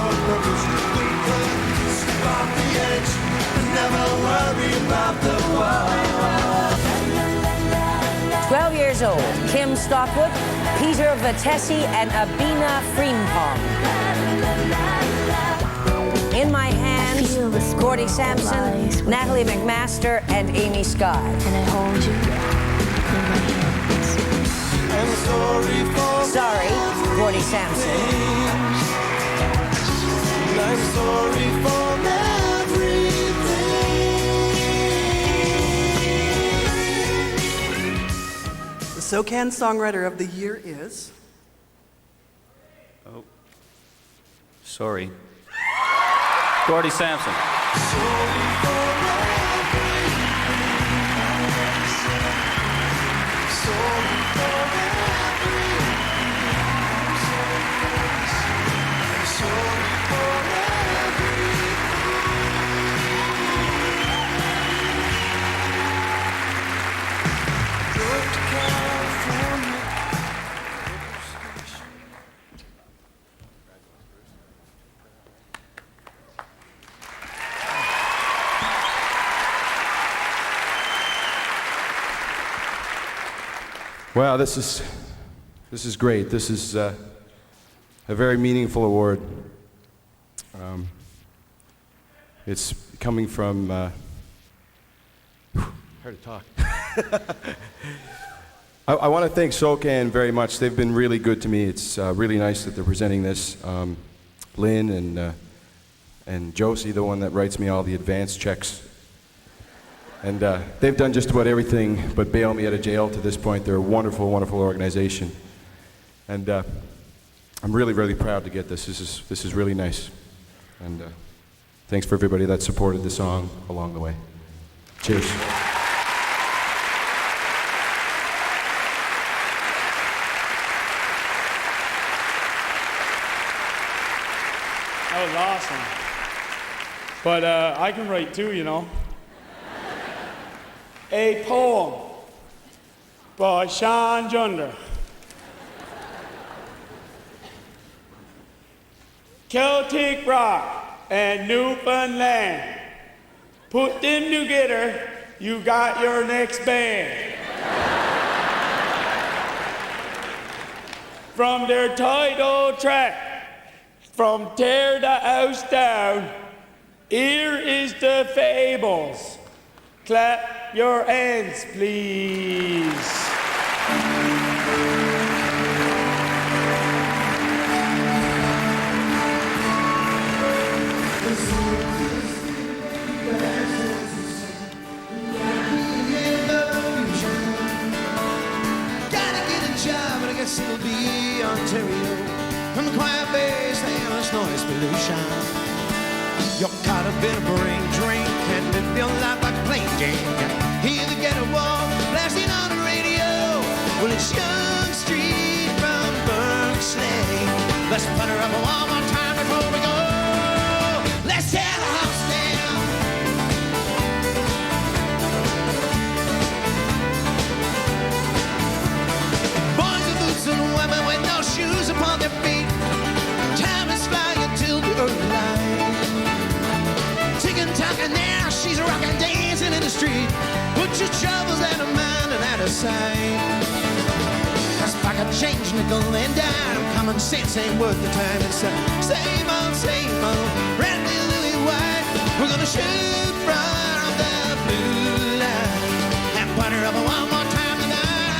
[SPEAKER 7] 12 years old, Kim Stockwood, Peter Vitesi, and Abina Frimpong. In My Hands, Gordy Sampson, Natalie McMaster, and Amy Scott. And I hold you in my hands. I'm sorry, Gordy Sampson. I'm sorry for everything.
[SPEAKER 3] The SOCAN Songwriter of the Year is...
[SPEAKER 2] Oh, sorry. Gordy Sampson.
[SPEAKER 23] Wow, this is great. This is a very meaningful award. It's coming from hard to talk. I want to thank SOCAN very much. They've been really good to me. It's really nice that they're presenting this. Lynn and Josie, the one that writes me all the advance checks. And they've done just about everything but bail me out of jail to this point. They're a wonderful, wonderful organization. And I'm really, really proud to get this. This is really nice. And thanks for everybody that supported the song along the way. Cheers.
[SPEAKER 13] That was awesome. But I can write too, you know. A poem by Sean Junder. Celtic rock and Newfoundland. Put them together, you got your next band. From their title track, From Tear the House Down, here is the Fables. Clap your hands, please.
[SPEAKER 4] Gotta get a job, but I guess it'll be Ontario. From the quiet bass, the endless noise pollution. You're caught up in a brain drain, and live your life like a plain Jane. Hear the ghetto wall blasting on the radio. Well, it's Young Street from Berkeley. Let's put her up one more time before we go. Let's tear the house down. Boys with boots and women with no shoes upon their feet. Time is flying till the early light. Ticking, talking now, she's rocking, dancing in the street. Put your troubles out of mind and out of sight. Cause pocket change, nickel and dime. Common sense ain't worth the time. It's the same old, brandy lily white. We're gonna shoot from the blue light and put her up one more time tonight.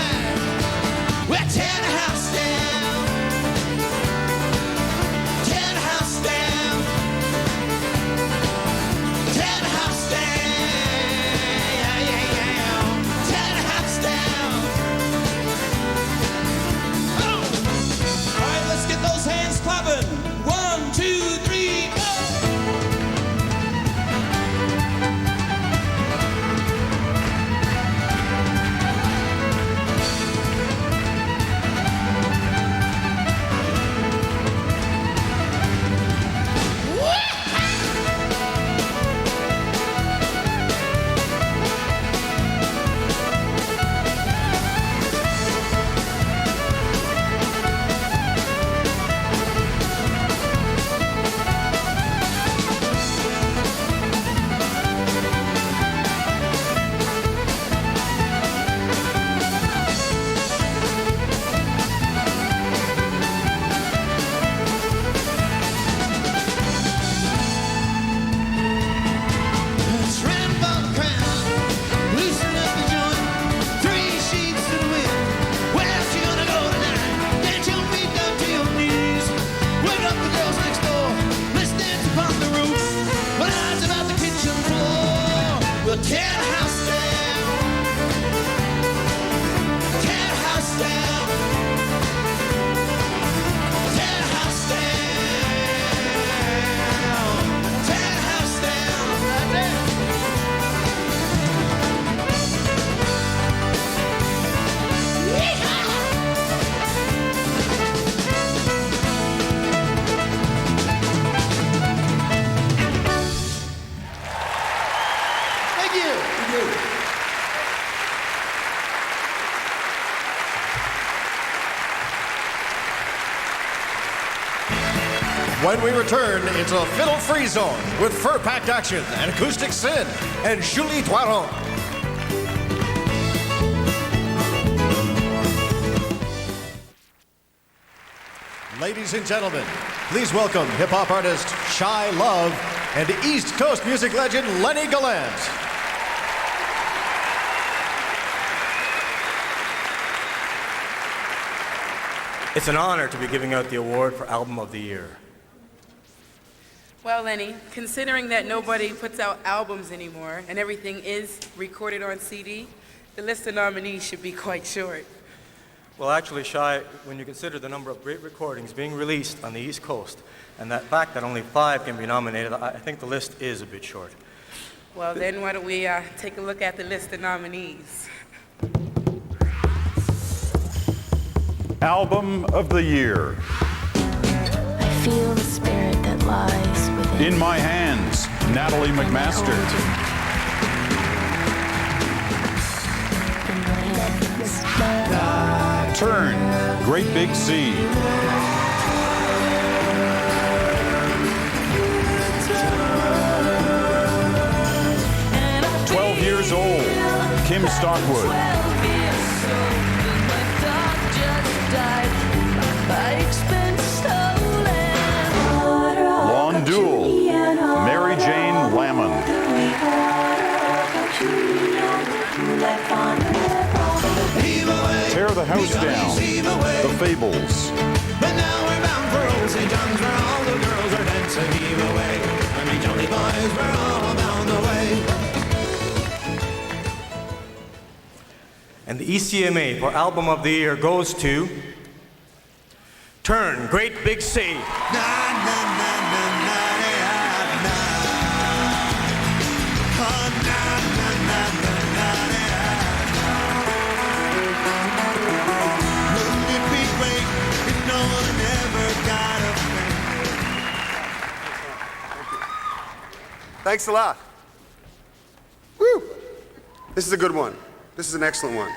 [SPEAKER 12] When we return, it's a fiddle-free zone with fur-packed action and acoustic Sid and Julie Doiron. Ladies and gentlemen, please welcome hip-hop artist Shy Love and East Coast music legend Lenny Gallant.
[SPEAKER 8] It's an honor to be giving out the award for Album of the Year.
[SPEAKER 9] Well, Lenny, considering that nobody puts out albums anymore and everything is recorded on CD, the list of nominees should be quite short.
[SPEAKER 8] Well, actually, Shy, when you consider the number of great recordings being released on the East Coast and that fact that only 5 can be nominated, I think the list is a bit short.
[SPEAKER 9] Well, then why don't we take a look at the list of nominees.
[SPEAKER 10] Album of the Year.
[SPEAKER 24] I feel the spirit that lies within.
[SPEAKER 10] In My Hands, Natalie McMaster. Turn, Great Big Sea. Years old, Kim Stockwood. Lawn Duel, Mary Jane Lamond. Tear the House Down, The Fables.
[SPEAKER 4] But now we're bound for old St. John's where all the girls are dancing. Heave away, I mean, jolly boys, we're all bound away.
[SPEAKER 8] And the ECMA for Album of the Year goes to Turn, Great Big Sea.
[SPEAKER 25] Thanks a lot. Woo! This is a good one. This is an excellent one.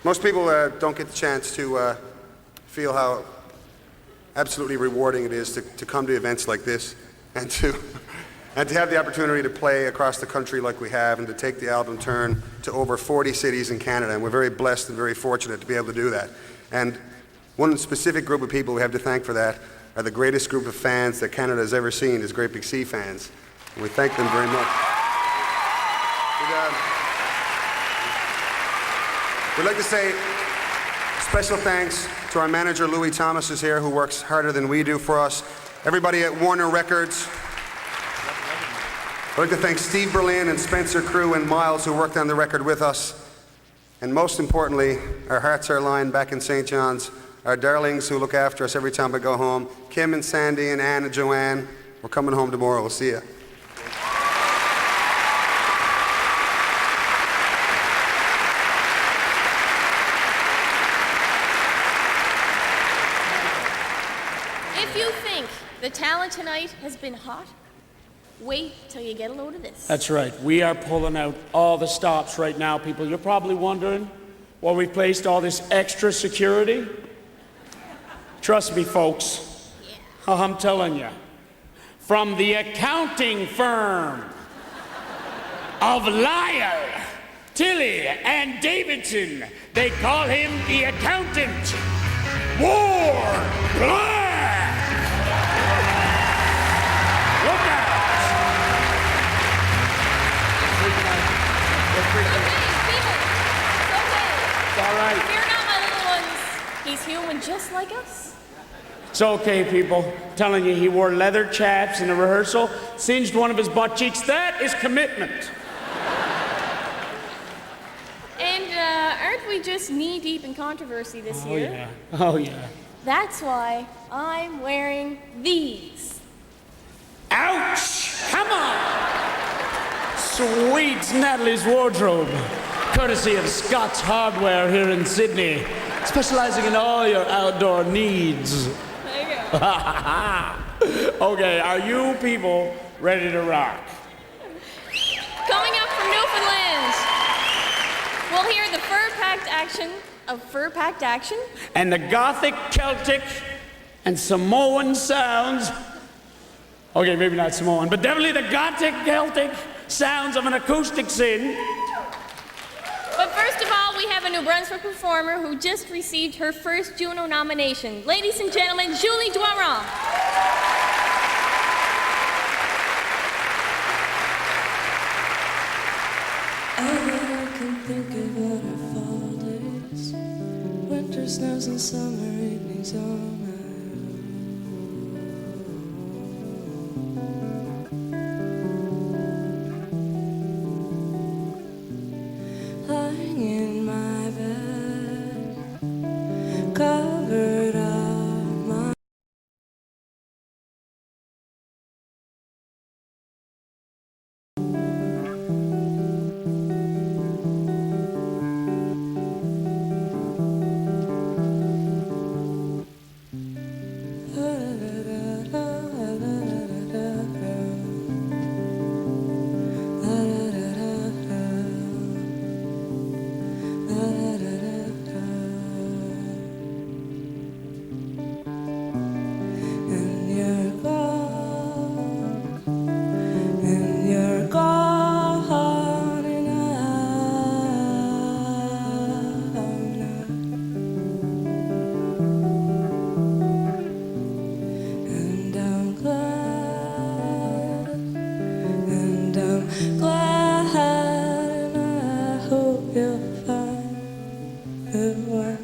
[SPEAKER 25] Most people don't get the chance to feel how absolutely rewarding it is to come to events like this and to have the opportunity to play across the country like we have and to take the album Turn to over 40 cities in Canada. And we're very blessed and very fortunate to be able to do that. And one specific group of people we have to thank for that are the greatest group of fans that Canada has ever seen, is Great Big Sea fans. And we thank them very much. We'd like to say special thanks to our manager, Louis Thomas, is here, who works harder than we do for us. Everybody at Warner Records. I'd like to thank Steve Berlin and Spencer Crew and Miles, who worked on the record with us. And most importantly, our hearts are lined back in St. John's, our darlings who look after us every time we go home. Kim and Sandy and Ann and Joanne, we're coming home tomorrow. We'll see you.
[SPEAKER 6] If you think the talent tonight has been hot, wait till you get a load of this.
[SPEAKER 13] That's right. We are pulling out all the stops right now, people. You're probably wondering why we placed all this extra security. Trust me, folks. Yeah. I'm telling you. From the accounting firm of Lyle, Tilly, and Davidson, they call him the accountant. Ward Black! Look out!
[SPEAKER 6] It's
[SPEAKER 13] all right.
[SPEAKER 6] Fear not, my little ones. He's human just like us.
[SPEAKER 13] It's okay, people. I'm telling you, he wore leather chaps in a rehearsal, singed one of his butt cheeks. That is commitment.
[SPEAKER 6] And aren't we just knee-deep in controversy this year?
[SPEAKER 13] Yeah. Oh, yeah.
[SPEAKER 6] That's why I'm wearing these.
[SPEAKER 13] Ouch! Come on! Sweet Natalie's wardrobe, courtesy of Scott's Hardware here in Sydney, specializing in all your outdoor needs.
[SPEAKER 6] There you go.
[SPEAKER 13] Okay, are you people ready to rock?
[SPEAKER 6] Coming up from Newfoundland, we'll hear the fur-packed action of fur-packed action.
[SPEAKER 13] And the Gothic, Celtic, and Samoan sounds Okay, maybe not Samoan, but definitely the Gothic Celtic sounds of an acoustic sin.
[SPEAKER 6] But first of all, we have a New Brunswick performer who just received her first Juno nomination. Ladies and gentlemen, Julie Doiron.
[SPEAKER 4] All I can think about are fall days, winter snows and summer evenings on my own. Lying in my bed, covered up my and you're gone, and you're gone, and I'm not. And I'm glad, and I'm glad, and I hope you'll find the word.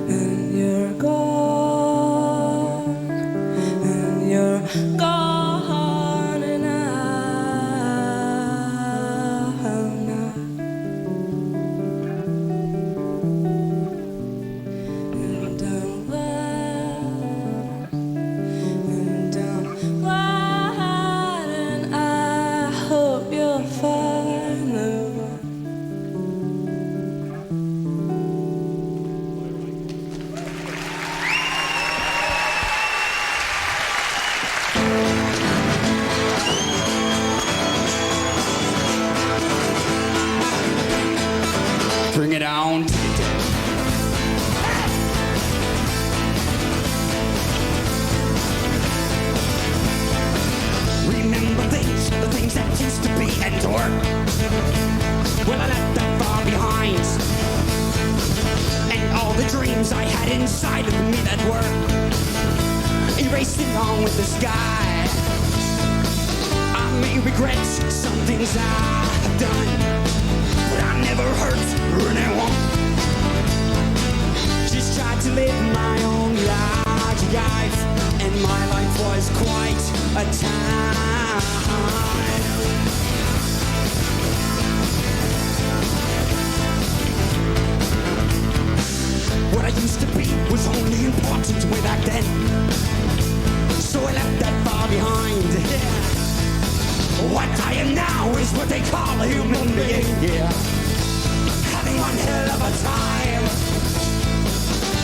[SPEAKER 4] And you're gone, and you're gone, and I'm not. And I'm glad, and I'm glad, and I hope you'll find the one.
[SPEAKER 1] Bring it on. Remember things, the things that used to be and were. Well, I left that far behind. And all the dreams I had inside of me that were erased along with the sky. I may regret some things I have done, but I never hurt anyone. Just tried to live my own life, and my life was quite a time. What I used to be was only important way back then, so I left that far behind. What I am now is what they call a human being. Yeah. Having one hell of a time.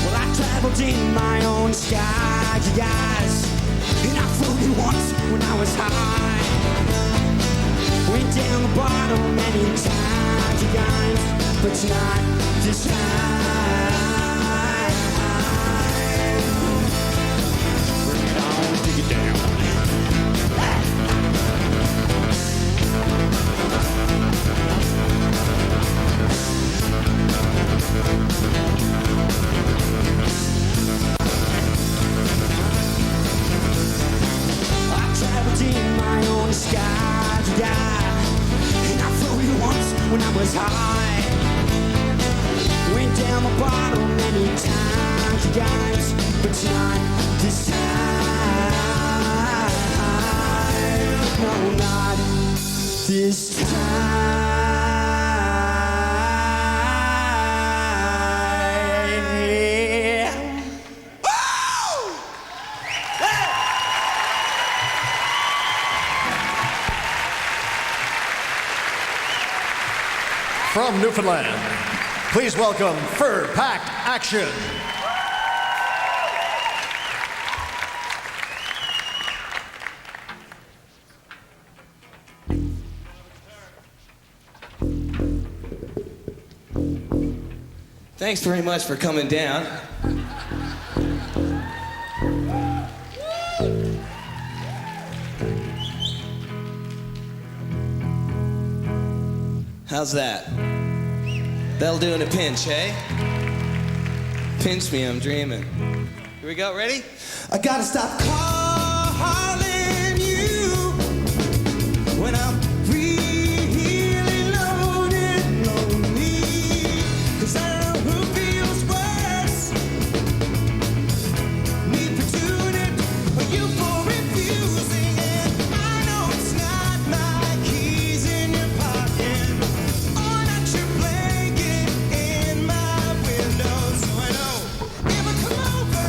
[SPEAKER 1] Well, I traveled in my own skies, and I flew once when I was high. Went down the bottom many times, but not this time. Bring it on, dig it down. I traveled in my own sky, and I flew once when I was high. Went down the bottom many times, but not this time. No, not this time.
[SPEAKER 12] From Newfoundland, please welcome Fur Packed Action.
[SPEAKER 11] Thanks very much for coming down. How's that? That'll do in a pinch, eh? Pinch me, I'm dreaming. Here we go, ready? I gotta stop calling you when I'm really loaded, lonely. 'Cause I don't know who feels worse, me for doing it or you for refusing it. I know it's not my keys in your pocket or not your blanket in my window. So I know if I come over,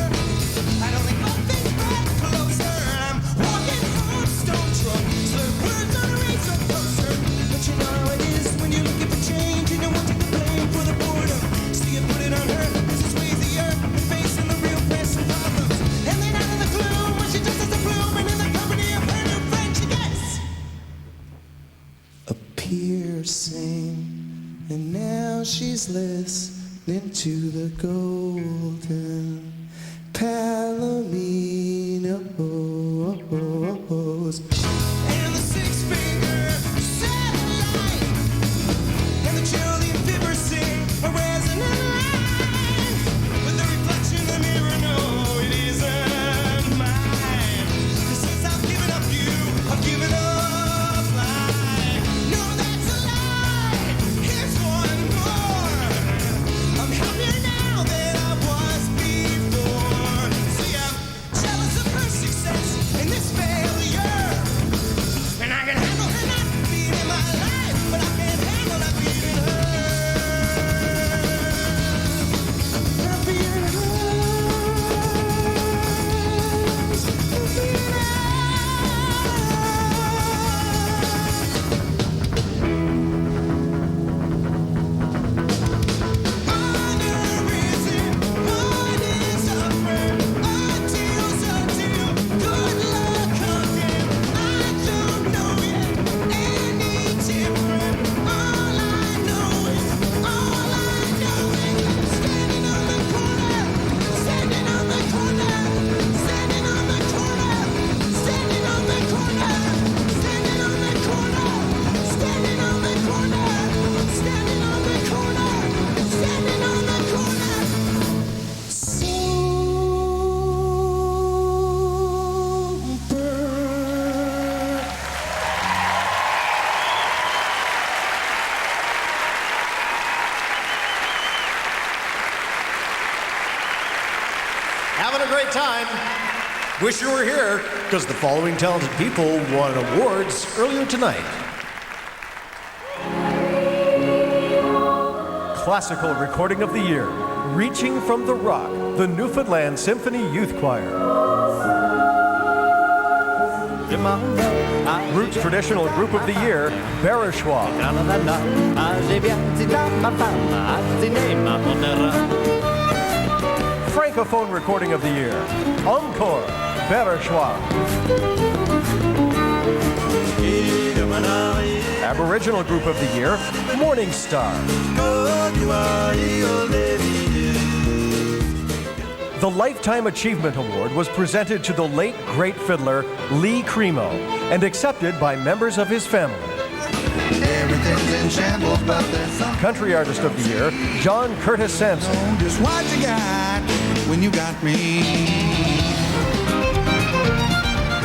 [SPEAKER 11] I don't think I'll think right closer. I'm walking home, stone drunk, so the words on a reach up closer. But you know how it is when you're looking for change and you want to take the blame for the boredom. So you put it on her, this is easier than facing the real pressing problems. And then out of the gloom, when she just has a bloom, and in the company of her new friend, she gets a piercing. And now she's listening to the golden Palominos and the six-finger satellite and the Jolene Fibber sing a resonant line with the reflection in the mirror. No, it isn't mine. 'Cause since I've given up you, I've given up life. No, that's a lie. Here's one more. I'm happier now than I was before. See, I'm jealous of her success and this failure. And I can handle her not being in my life, but I can't handle not being in her. Not being in hers. Not being in
[SPEAKER 12] Having a great time. Wish you were here, because the following talented people won awards earlier tonight. Classical Recording of the Year, Reaching from the Rock, the Newfoundland Symphony Youth Choir. Roots Traditional Group of the Year, Bereshwa. Francophone Recording of the Year, Encore, Bereshwa. Aboriginal Group of the Year, Morning Star. The Lifetime Achievement Award was presented to the late great fiddler Lee Cremo and accepted by members of his family.
[SPEAKER 5] Everything's in shambles, but there's something.
[SPEAKER 12] Country Artist of the Year, John Curtis Sampson.
[SPEAKER 5] Just what you got when you got me.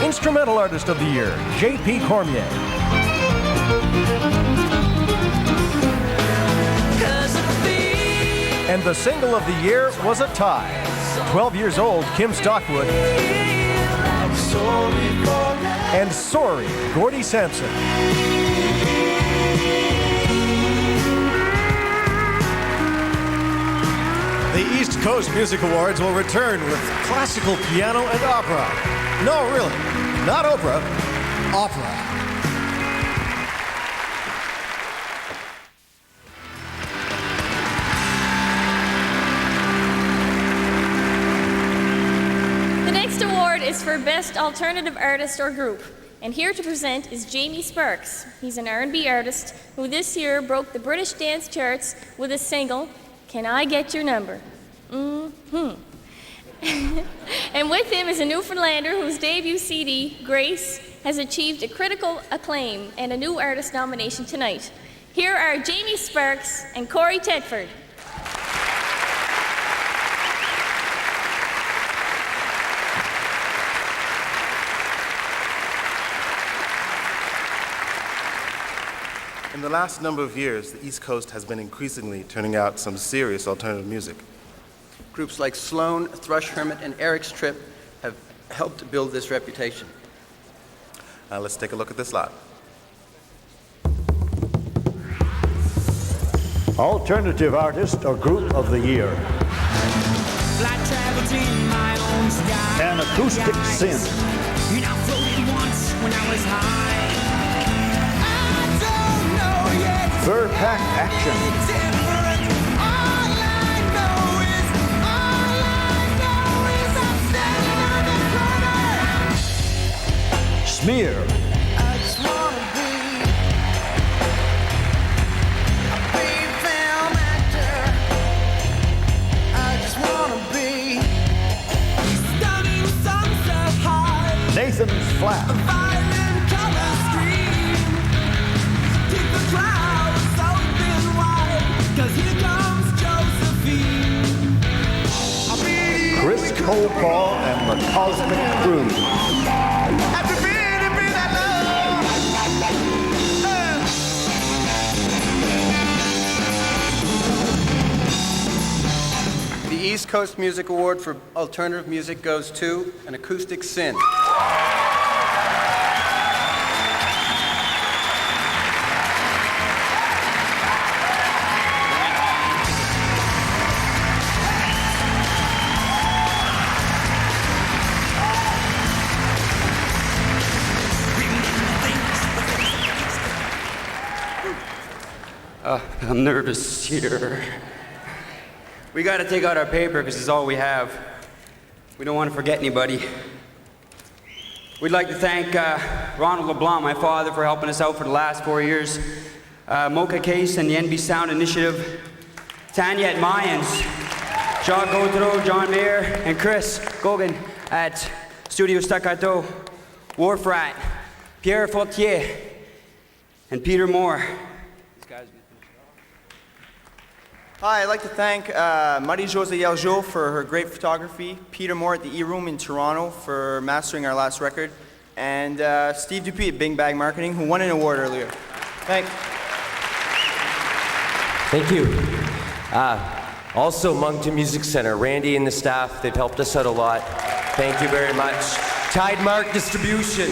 [SPEAKER 12] Instrumental Artist of the Year, J.P. Cormier. And the single of the year was a tie. 12 years old, Kim Stockwood. And Sorry, Gordy Sampson. The East Coast Music Awards will return with classical piano and opera. No, really, not Oprah, opera.
[SPEAKER 6] for Best Alternative Artist or Group. And here to present is Jamie Sparks. He's an R&B artist who this year broke the British dance charts with his single, Can I Get Your Number? And with him is a Newfoundlander whose debut CD, Grace, has achieved a critical acclaim and a new artist nomination tonight. Here are Jamie Sparks and Corey Tedford.
[SPEAKER 14] In the last number of years, the East Coast has been increasingly turning out some serious alternative music.
[SPEAKER 15] Groups like Sloan, Thrush Hermit, and Eric's Trip have helped build this reputation.
[SPEAKER 14] Let's take a look at this lot.
[SPEAKER 16] Alternative Artist or Group of the Year.
[SPEAKER 11] Flight travel in my own sky.
[SPEAKER 16] An Acoustic Synth.
[SPEAKER 11] And I floated once when I was high. I don't know yet.
[SPEAKER 16] Fur Pack Action.
[SPEAKER 11] All I know is I'm standing on the corner.
[SPEAKER 16] Smear.
[SPEAKER 11] I just wanna be a big film actor. I just wanna be stunning sunset high.
[SPEAKER 16] Nathan's Flat.
[SPEAKER 11] A violent color scheme. Keep the clouds open wide. 'Cause here comes Josephine.
[SPEAKER 16] Chris Colepaw and the Cosmic Crew.
[SPEAKER 11] After being that love.
[SPEAKER 15] The East Coast Music Award for Alternative Music goes to An Acoustic Synth.
[SPEAKER 17] I'm nervous here. We got to take out our paper because it's all we have. We don't want to forget anybody. We'd like to thank Ronald LeBlanc, my father, for helping us out for the last 4 years. Mocha Case and the NB Sound Initiative. Tanya at Mayans. Jacques Gaudreau, John Mayer, and Chris Gogan at Studio Staccato. Wharf Rat, Pierre Fautier, and Peter Moore.
[SPEAKER 19] Hi, I'd like to thank Marie-Josée Yaljo for her great photography, Peter Moore at the E-Room in Toronto for mastering our last record, and Steve Dupuis at Bing Bag Marketing, who won an award earlier. Thanks.
[SPEAKER 26] Thank you. Also, Moncton Music Center, Randy and the staff, they've helped us out a lot. Thank you very much. Tidemark Distribution,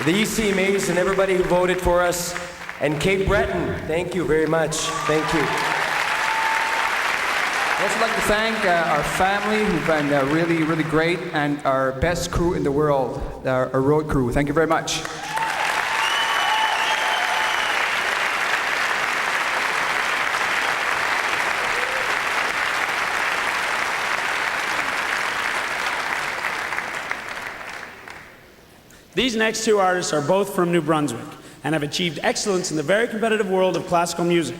[SPEAKER 26] the ECMAs and everybody who voted for us, and Cape Breton, thank you very much. Thank you.
[SPEAKER 27] I'd also like to thank our family, who've been really, really great, and our best crew in the world, our road crew. Thank you very much.
[SPEAKER 13] These next two artists are both from New Brunswick and have achieved excellence in the very competitive world of classical music.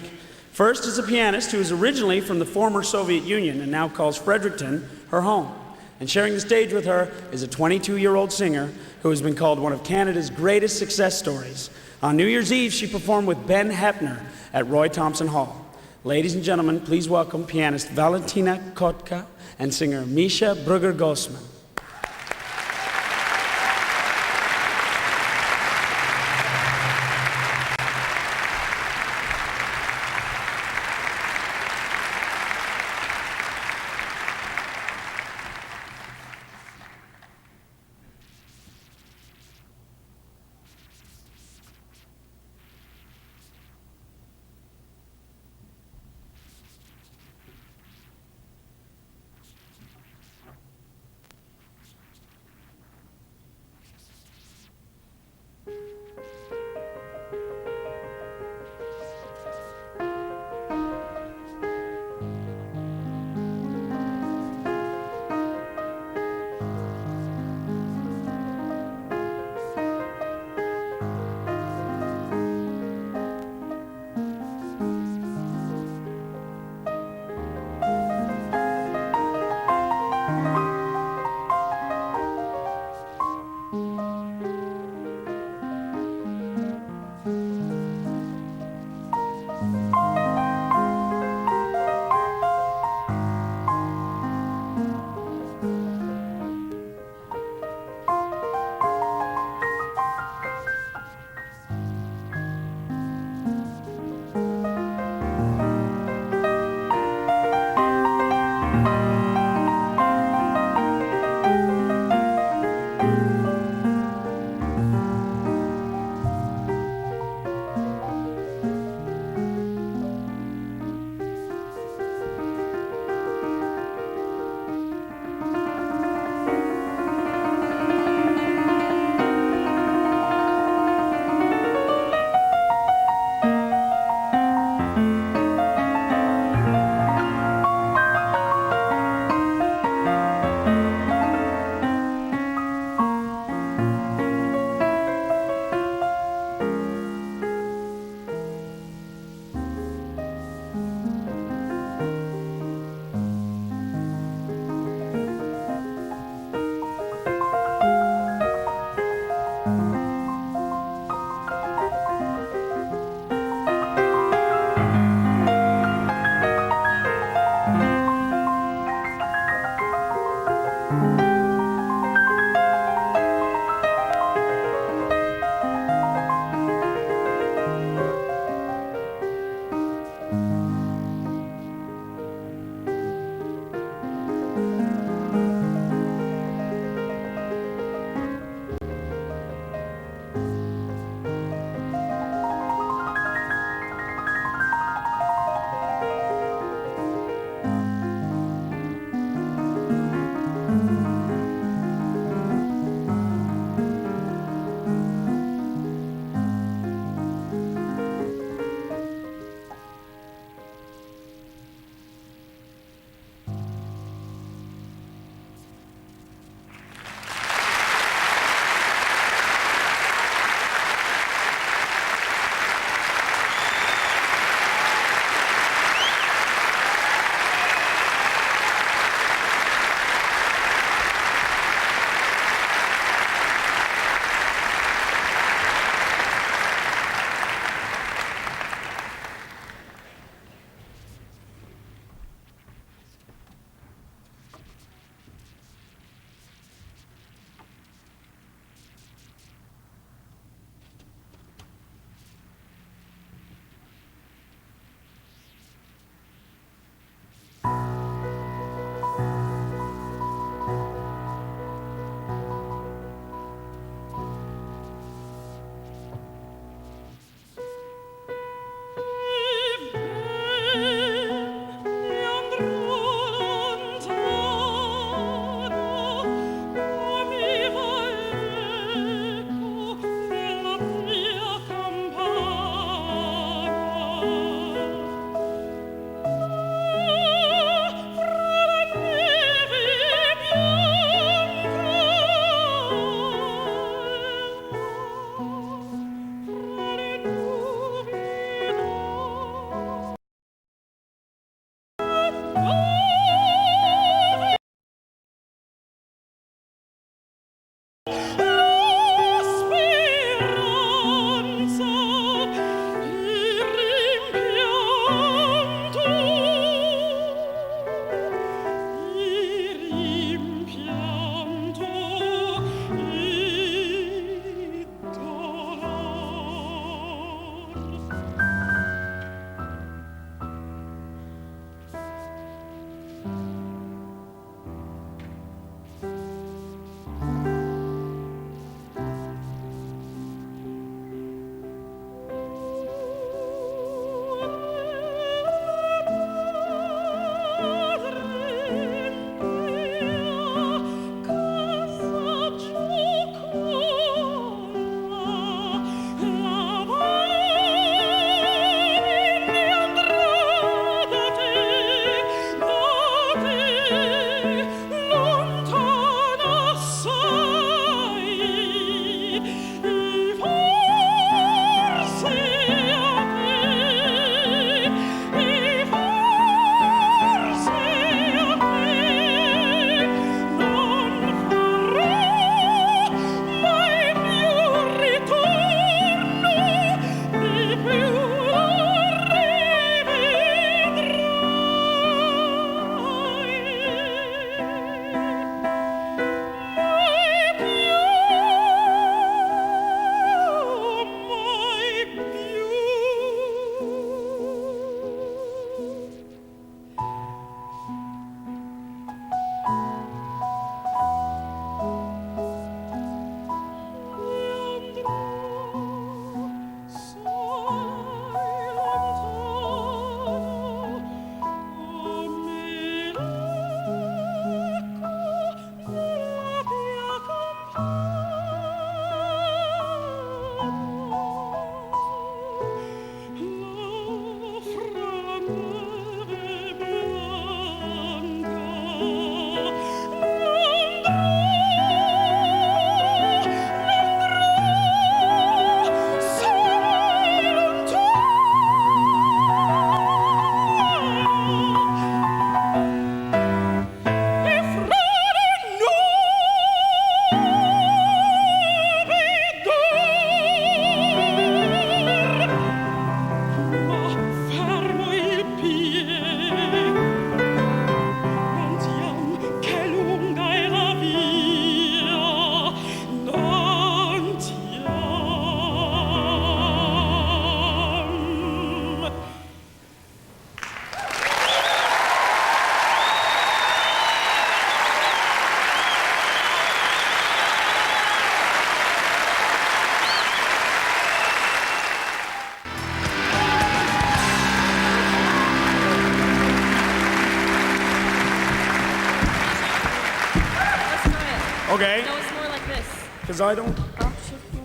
[SPEAKER 13] First is a pianist who is originally from the former Soviet Union and now calls Fredericton her home. And sharing the stage with her is a 22-year-old singer who has been called one of Canada's greatest success stories. On New Year's Eve, she performed with Ben Hepner at Roy Thompson Hall. Ladies and gentlemen, please welcome pianist Valentina Kotka and singer Misha Brugger-Gossman. Okay.
[SPEAKER 6] No, it's more like this.
[SPEAKER 13] Because I don't.
[SPEAKER 6] Up, shuffle.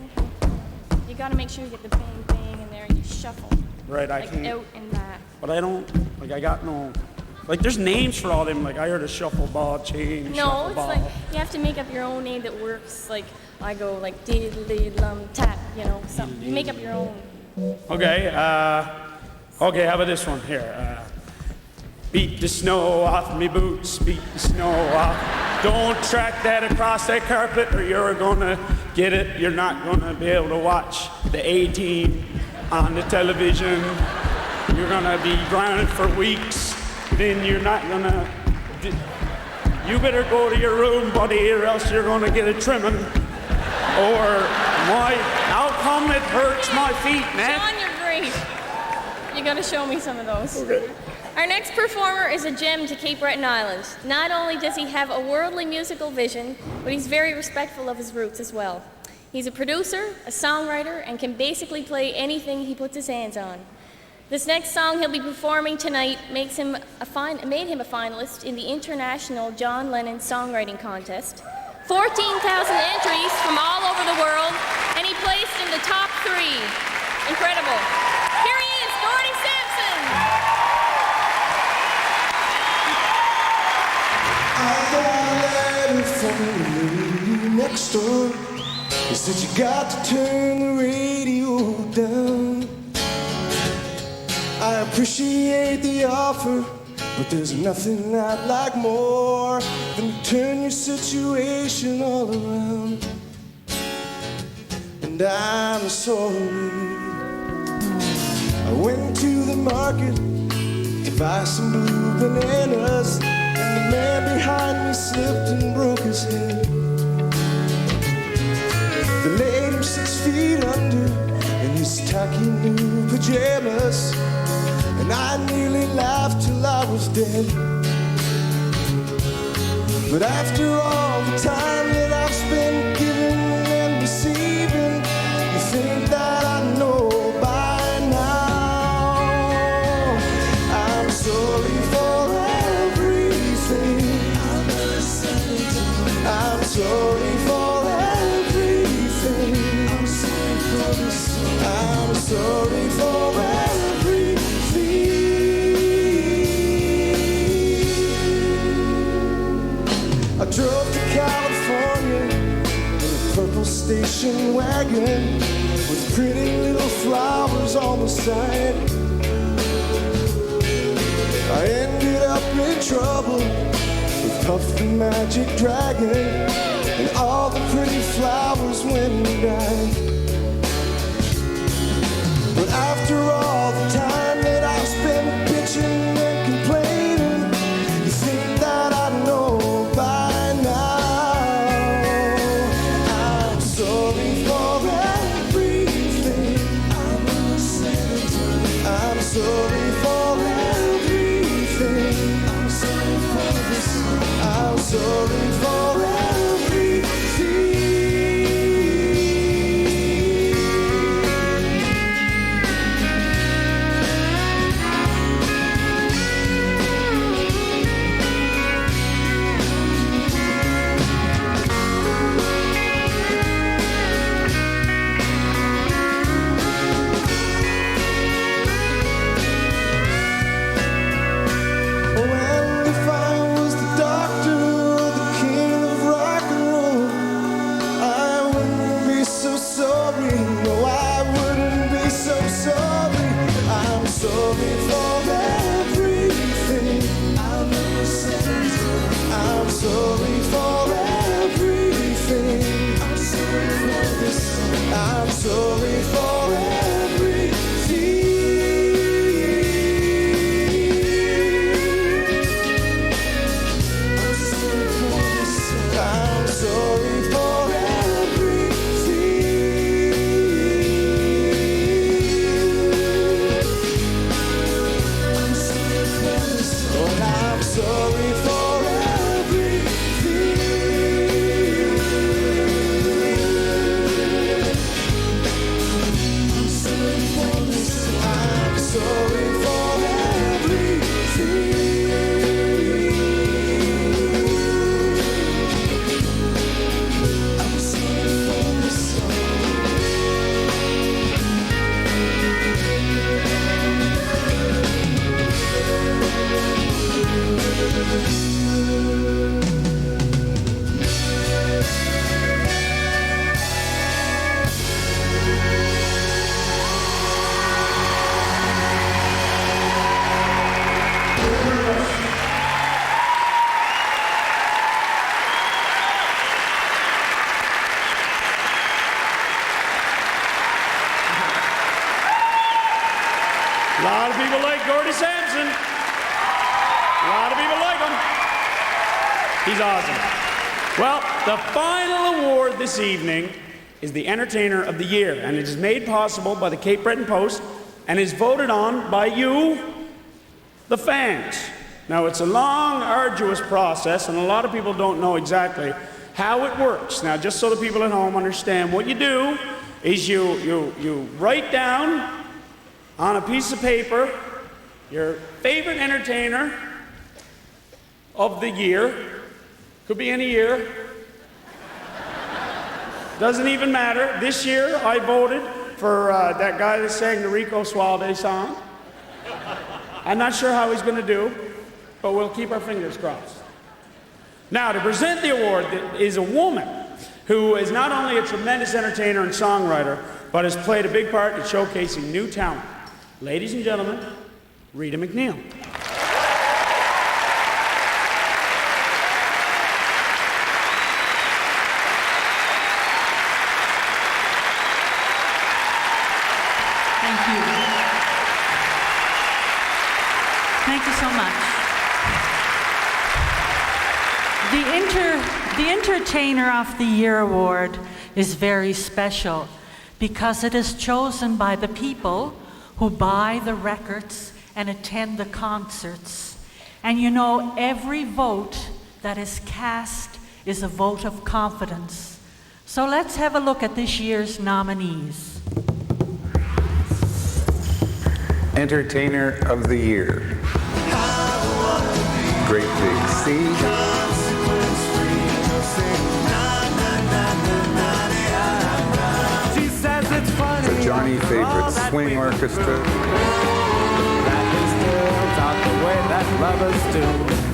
[SPEAKER 6] You gotta make sure you get the bang bang in there and you shuffle.
[SPEAKER 13] Right, I
[SPEAKER 6] like
[SPEAKER 13] can.
[SPEAKER 6] out and back.
[SPEAKER 13] But I don't. Like I got no. Like there's names for all them. Like I heard a shuffle ball chain.
[SPEAKER 6] No,
[SPEAKER 13] shuffle
[SPEAKER 6] it's
[SPEAKER 13] ball.
[SPEAKER 6] like you have to make up your own name that works. Like I go like diddly lum tap, you know, something. You make up your own.
[SPEAKER 13] Okay. Okay. How about this one here? Beat the snow off me boots. Beat the snow off. Don't track that across that carpet, or you're gonna get it. You're not gonna be able to watch the A-Team on the television. You're gonna be grounded for weeks. Then you're not gonna. You better go to your room, buddy, or else you're gonna get a trimming. Or how come it hurts my feet, man?
[SPEAKER 6] Sean, you're great. You gotta show me some of those.
[SPEAKER 13] Okay.
[SPEAKER 6] Our next performer is a gem to Cape Breton Island. Not only does he have a worldly musical vision, but he's very respectful of his roots as well. He's a producer, a songwriter, and can basically play anything he puts his hands on. This next song he'll be performing tonight made him a finalist in the International John Lennon Songwriting Contest. 14,000 entries from all over the world, and he placed in the top 3. Incredible. Here he is, Gordon Sampson.
[SPEAKER 11] I got a letter from the lady next door. He said you got to turn the radio down. I appreciate the offer, but there's nothing I'd like more than to turn your situation all around. And I'm sorry. I went to the market to buy some blue bananas, and the man behind me slipped and broke his head. They laid him 6 feet under in his tacky new pajamas, and I nearly laughed till I was dead. But after all the time that I've spent giving and receiving, you think that I know by now. I'm sorry for everything. I'm sorry for everything. I'm sorry for this. I'm sorry for everything. I drove to California in a purple station wagon with pretty little flowers on the side. I ended up in trouble with Puff the Magic Dragon, and all the pretty flowers went and died. But after all the time that I've spent bitching and complaining, you think that I know by now. I'm sorry for everything. I'm sorry for everything. I'm sorry for this. I'm sorry for everything. And if I was the doctor or the king of rock and roll, I wouldn't be so sorry. No, I wouldn't be so sorry. I'm sorry for everything. I'll never say I'm sorry for everything. I'm sorry for this. I'm sorry for everything. I'm sorry for everything. I'm sorry for I'm sorry for everything.
[SPEAKER 13] A lot of people like Gordy Sampson. A lot of people like him. He's awesome. Well, the final award this evening is the Entertainer of the Year, and it is made possible by the Cape Breton Post and is voted on by you, the fans. Now, it's a long, arduous process, and a lot of people don't know exactly how it works. Now, just so the people at home understand, what you do is you write down on a piece of paper your favorite entertainer of the year. Could be any year. Doesn't even matter. This year, I voted for that guy that sang the Rico Suave song. I'm not sure how he's going to do, but we'll keep our fingers crossed. Now, to present the award is a woman who is not only a tremendous entertainer and songwriter, but has played a big part in showcasing new talent. Ladies and gentlemen, Rita McNeil.
[SPEAKER 2] Thank you. Thank you so much. The Entertainer of the Year award is very special because it is chosen by the people who buy the records and attend the concerts. And you know, every vote that is cast is a vote of confidence. So let's have a look at this year's nominees.
[SPEAKER 3] Entertainer of the Year. Great Big Sea. The Johnny Favorite Swing Orchestra.
[SPEAKER 11] That is still taught the way that lovers do.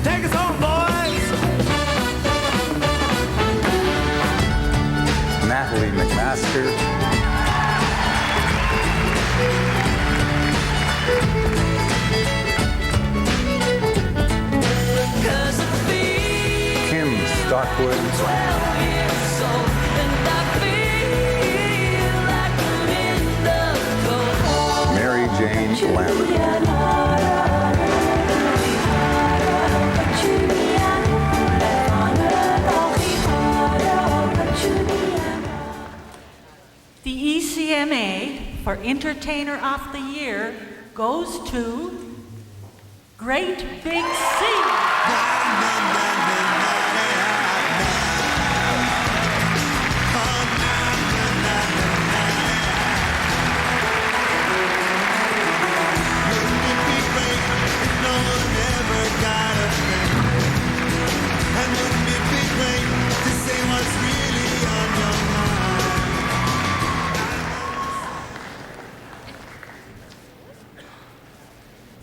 [SPEAKER 11] Take us home, boys!
[SPEAKER 3] Natalie McMaster. Kim Stockwood. Mary Jane Lamb.
[SPEAKER 2] The ECMA for Entertainer of the Year goes to Great Big Sea.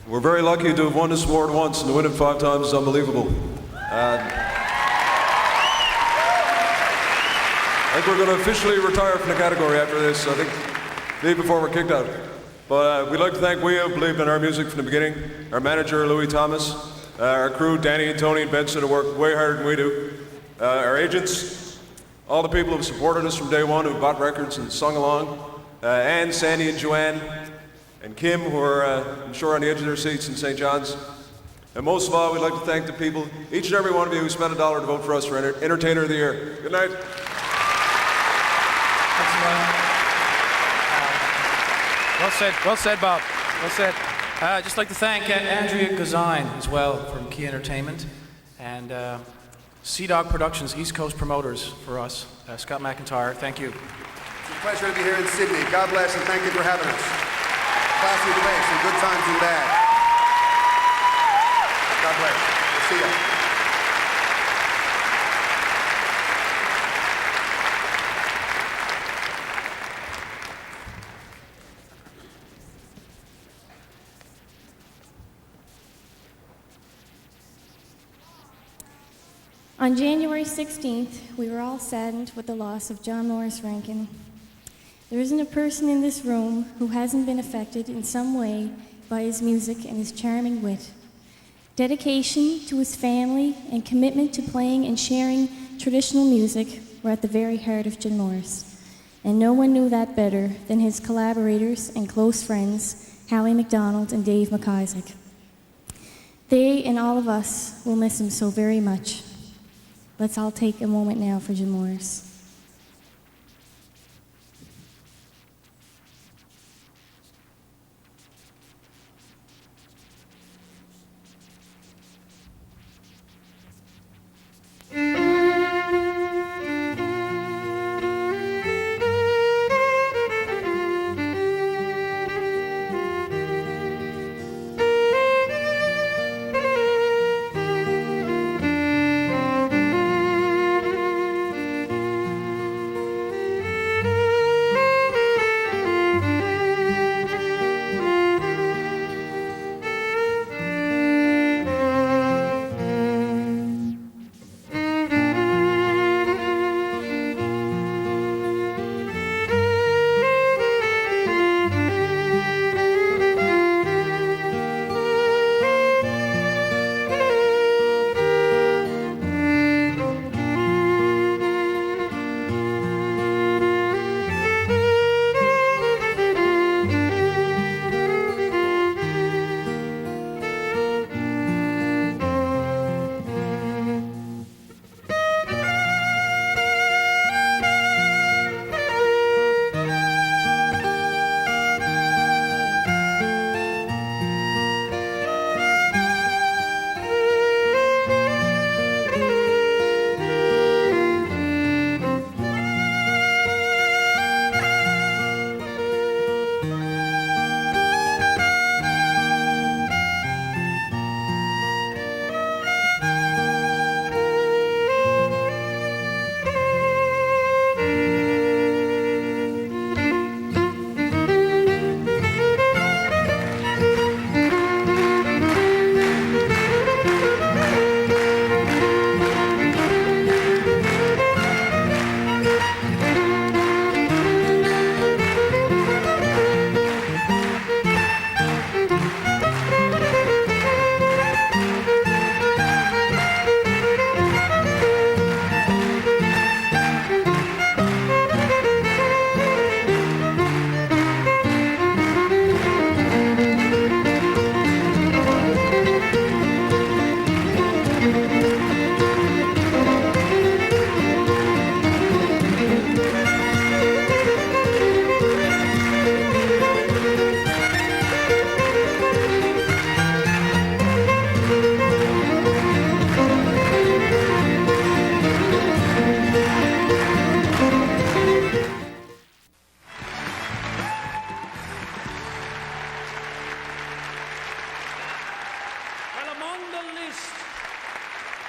[SPEAKER 7] We're very lucky to have won this award once, and to win it 5 times is unbelievable. I think we're going to officially retire from the category after this, I think, maybe before we're kicked out. But we'd like to thank We Have Believed in our music from the beginning, our manager, Louis Thomas, our crew, Danny and Tony and Benson, who work way harder than we do, our agents, all the people who have supported us from day one, who bought records and sung along, Anne, Sandy, and Joanne, and Kim, who are, I'm sure, on the edge of their seats in St. John's. And most of all, we'd like to thank the people, each and every one of you who spent $1 to vote for us for Entertainer of the Year. Good night.
[SPEAKER 18] Well said, Bob. Well said. I'd just like to thank Andrea Gazine as well from Key Entertainment, and Sea Dog Productions, East Coast Promoters for us. Scott McIntyre, thank you.
[SPEAKER 25] It's a pleasure to be here in Sydney. God bless and thank you for having us. Classy place and good times and bad. God bless. We'll see you.
[SPEAKER 6] On January 16th, we were all saddened with the loss of John Morris Rankin. There isn't a person in this room who hasn't been affected in some way by his music and his charming wit. Dedication to his family and commitment to playing and sharing traditional music were at the very heart of Jim Morris. And no one knew that better than his collaborators and close friends, Hallie McDonald and Dave McIsaac. They and all of us will miss him so very much. Let's all take a moment now for Jim Morris.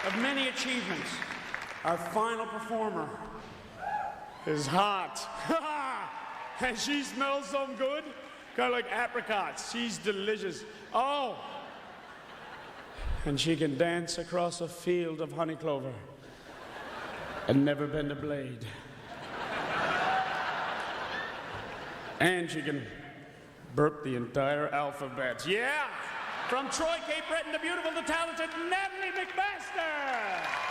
[SPEAKER 13] of many achievements, our final performer is hot. And she smells so good, kind of like apricots. She's delicious. Oh! And she can dance across a field of honey clover and never bend a blade. And she can burp the entire alphabet. Yeah! From Troy, Cape Breton, the beautiful, the talented Natalie McMaster!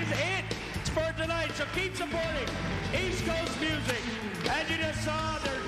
[SPEAKER 13] is it for tonight. So keep supporting East Coast music. As you just saw, they're